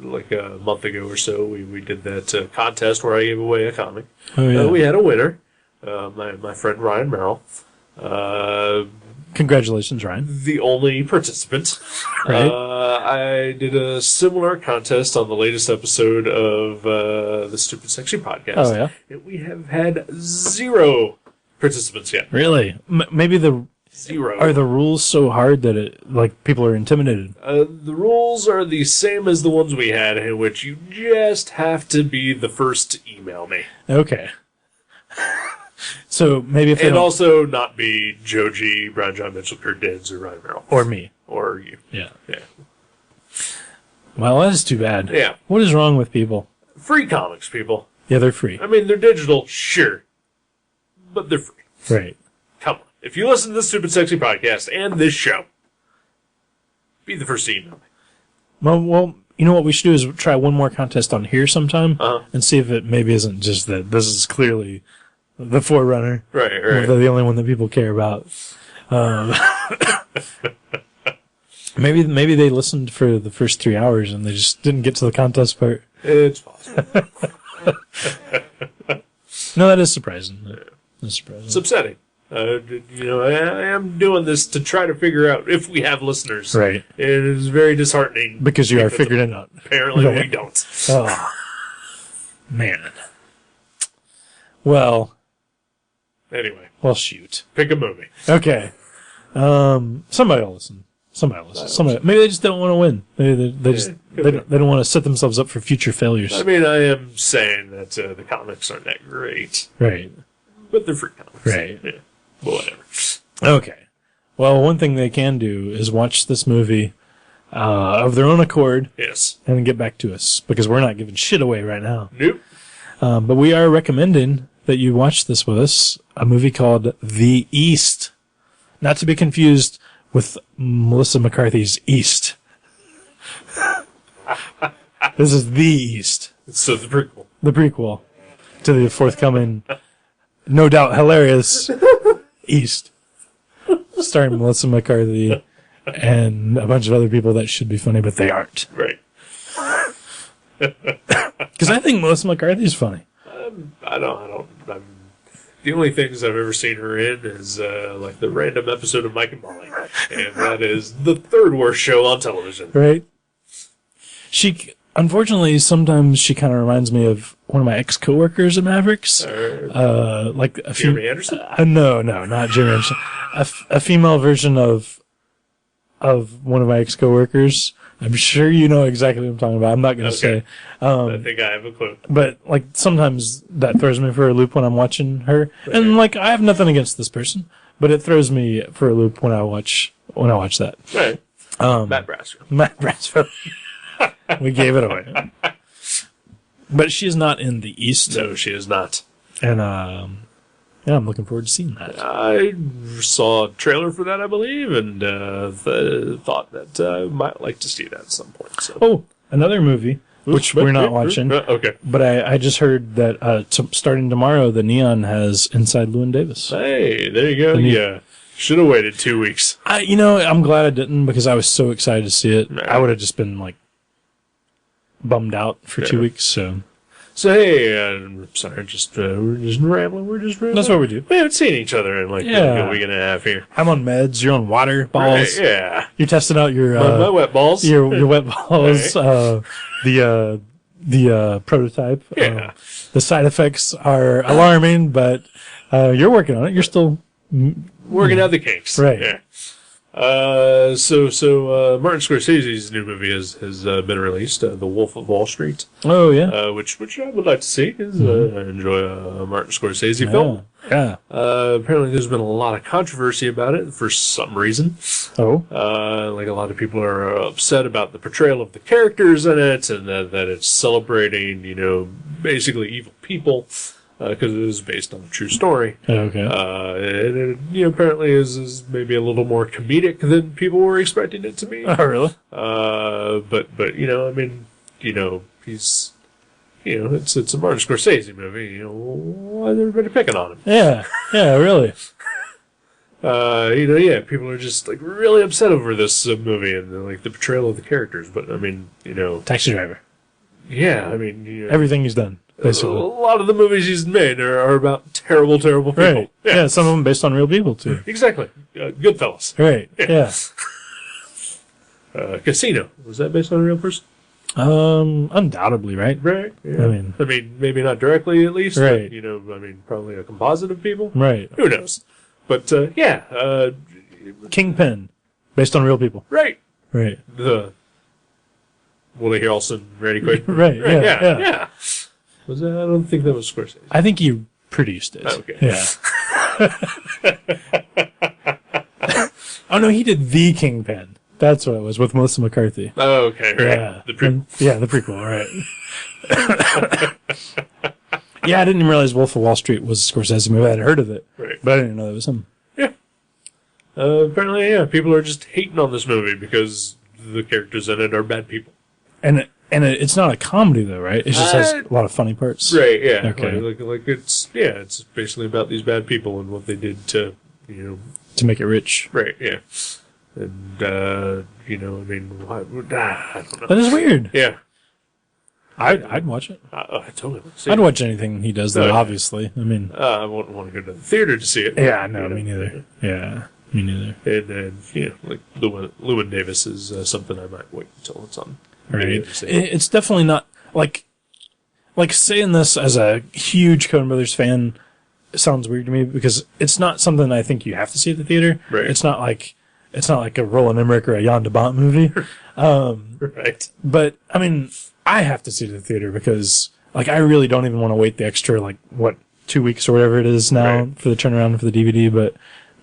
like a month ago or so, we did that contest where I gave away a comic. Oh, yeah. We had a winner, my friend Ryan Merrill. Congratulations, Ryan. The only participant. Right. I did a similar contest on the latest episode of the Stupid Sexy podcast. Oh, yeah? And we have had 0 participants yet. Really? Maybe 0. are the rules so hard that people are intimidated? The rules are the same as the ones we had, in which you just have to be the first to email me. Okay. So maybe if they And don't, also not be Joe G, Brian John Mitchell, Kurt Dids, or Ryan Merrill. or me. Or you. Yeah. Yeah. Well, that is too bad. Yeah. What is wrong with people? Free comics, people. Yeah, they're free. I mean, they're digital, sure. But they're free. Right. Come on. If you listen to this Stupid Sexy podcast and this show, be the first to email me. Well, you know what we should do is try one more contest on here sometime Uh-huh. and see if it maybe isn't just that this is clearly the forerunner. Right. They're the only one that people care about. Maybe they listened for the first 3 hours and they just didn't get to the contest part. It's possible. No, that is surprising. That's surprising. It's upsetting. I am doing this to try to figure out if we have listeners. Right. It is very disheartening. Because you are figuring it out. Apparently Right. we don't. Oh, man. Well, Anyway, shoot. pick a movie. Okay. Somebody will listen. Maybe they just don't want to win. Maybe they don't want to set themselves up for future failures. I mean, I am saying that the comics aren't that great, Right. but they're free comics. Right. Yeah. Well, whatever. Okay. Well, one thing they can do is watch this movie of their own accord Yes. and then get back to us because we're not giving shit away right now. Nope. But we are recommending that you watch this with us, a movie called The East. Not to be confused with Melissa McCarthy's East. This is The East, So the prequel. the prequel to the forthcoming, no doubt hilarious East, starring Melissa McCarthy and a bunch of other people that should be funny, but they aren't. Right. Because I think Melissa McCarthy is funny. The only things I've ever seen her in is like the random episode of Mike and Molly, and that is the third worst show on television. Right? Unfortunately, sometimes she kind of reminds me of one of my ex-coworkers at Mavericks. Like a Jeremy Anderson? No, not Jeremy Anderson. A female version of one of my ex-coworkers. I'm sure you know exactly what I'm talking about. I'm not going to say. I think I have a clue. But like sometimes that throws me for a loop when I'm watching her. Right. And like I have nothing against this person, but it throws me for a loop when I watch that. Right. Matt Brassfield. Matt Brassfield. We gave it away. But she is not in the East. No, she is not. And yeah, I'm looking forward to seeing that. I saw a trailer for that, I believe, and thought that I might like to see that at some point. So. Oh, another movie, which we're not watching. Okay. But I just heard that starting tomorrow, the Neon has Inside Llewyn Davis. Hey, there you go. Yeah. Should have waited 2 weeks. I'm glad I didn't because I was so excited to see it. Right. I would have just been like bummed out for 2 weeks. So hey, I'm sorry, we're just rambling. We're just rambling. That's what we do. We haven't seen each other in like a week and a half here. I'm on meds. You're on water balls. Right, yeah. You're testing out your My wet balls. Your wet balls. Right. The prototype. Yeah. The side effects are alarming, but you're working on it. You're still Working out the kinks. Right. Yeah. So Martin Scorsese's new movie has been released, The Wolf of Wall Street. Oh yeah. Which I would like to see because I enjoy a Martin Scorsese film. Yeah. Apparently, there's been a lot of controversy about it for some reason. Oh. Like a lot of people are upset about the portrayal of the characters in it, and that it's celebrating, basically evil people. Because it is based on a true story. Okay. And it, apparently is maybe a little more comedic than people were expecting it to be. Oh, really? But he's, it's a Martin Scorsese movie. Why is everybody picking on him? Yeah. Yeah. Really. People are just like really upset over this movie and like the portrayal of the characters. But I mean, Taxi Driver. Yeah, I mean, Everything he's done. Basically. A lot of the movies he's made are about terrible, terrible people. Right. Yeah. Some of them based on real people too. Exactly. Goodfellas. Right. Yeah. Casino. Was that based on a real person? Undoubtedly, right? Right. Yeah. I mean, maybe not directly at least. Right. But, probably a composite of people. Right. Who knows? But, Kingpin, based on real people. Right. Right. The Willie Harrelson, Randy Quaid. Right. Yeah. Was that? I don't think that was Scorsese. I think he produced it. Okay. Yeah. Oh no, he did The Kingpin. That's what it was with Melissa McCarthy. Oh, okay. Right. Yeah. The prequel. The prequel. Right. Yeah, I didn't even realize Wolf of Wall Street was a Scorsese movie. I had heard of it, Right. but I didn't know that was him. Yeah. Apparently, yeah, people are just hating on this movie because the characters in it are bad people. And it's not a comedy though, right? It just has a lot of funny parts. Right, yeah. Okay. Like it's basically about these bad people and what they did to, To make it rich. right, yeah. And, I mean, I don't know. That is weird. Yeah. I'd watch it. I totally want to see I'd it. watch anything he does though, Yeah. obviously. I mean, I wouldn't want to go to the theater to see it. yeah, no, You know, me neither. Yeah, me neither. And then, like Llewyn Davis is something I might wait until it's on. Right. video to see. It's definitely not like saying this as a huge Coen Brothers fan sounds weird to me because it's not something I think you have to see at the theater. Right. It's not like a Roland Emmerich or a Jan de Bont movie. Right. But I mean, I have to see it at the theater because like I really don't even want to wait the extra 2 weeks or whatever it is now Right. for the turnaround for the DVD.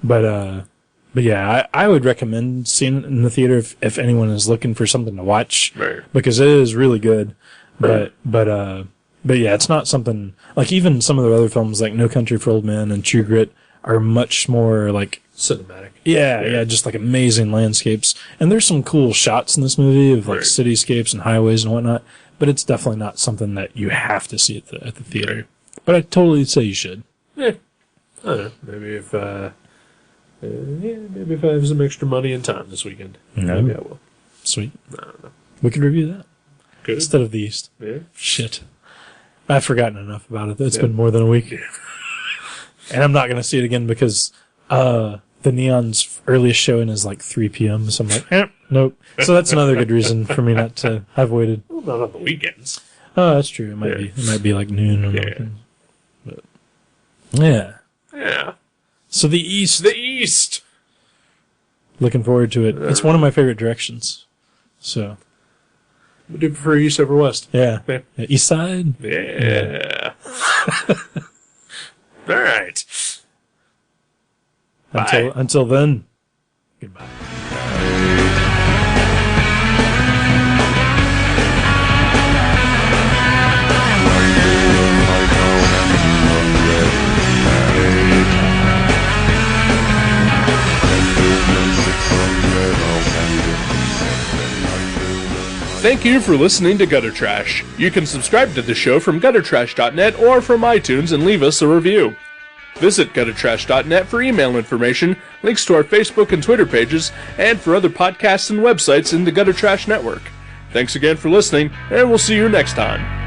But yeah, I would recommend seeing it in the theater if anyone is looking for something to watch. Right. Because it is really good. But yeah, it's not something like even some of the other films like No Country for Old Men and True Grit are much more like Cinematic. yeah, just like amazing landscapes. And there's some cool shots in this movie of like Right. cityscapes and highways and whatnot. But it's definitely not something that you have to see at the theater. Right. But I totally say you should. Yeah. I don't know. Maybe if I have some extra money and time this weekend. No. Maybe I will. Sweet. I don't know. We could review that Good. instead of the East. Yeah. Shit. I've forgotten enough about it. It's Yeah. been more than a week. And I'm not going to see it again because the Neon's earliest showing is like 3 p.m. So I'm like, nope. So that's another good reason for me not to have waited. Well, not on the weekends. Oh, that's true. It might Yeah. be. It might be like noon or Yeah. something. But yeah. Yeah. So the East. The East. Looking forward to it. It's one of my favorite directions. So We do prefer East over West. yeah. Yeah. East Side. Yeah. All right. Bye. Until then. Goodbye. Thank you for listening to Gutter Trash. You can subscribe to the show from guttertrash.net or from iTunes and leave us a review. Visit guttertrash.net for email information, links to our Facebook and Twitter pages, and for other podcasts and websites in the Gutter Trash Network. Thanks again for listening, and we'll see you next time.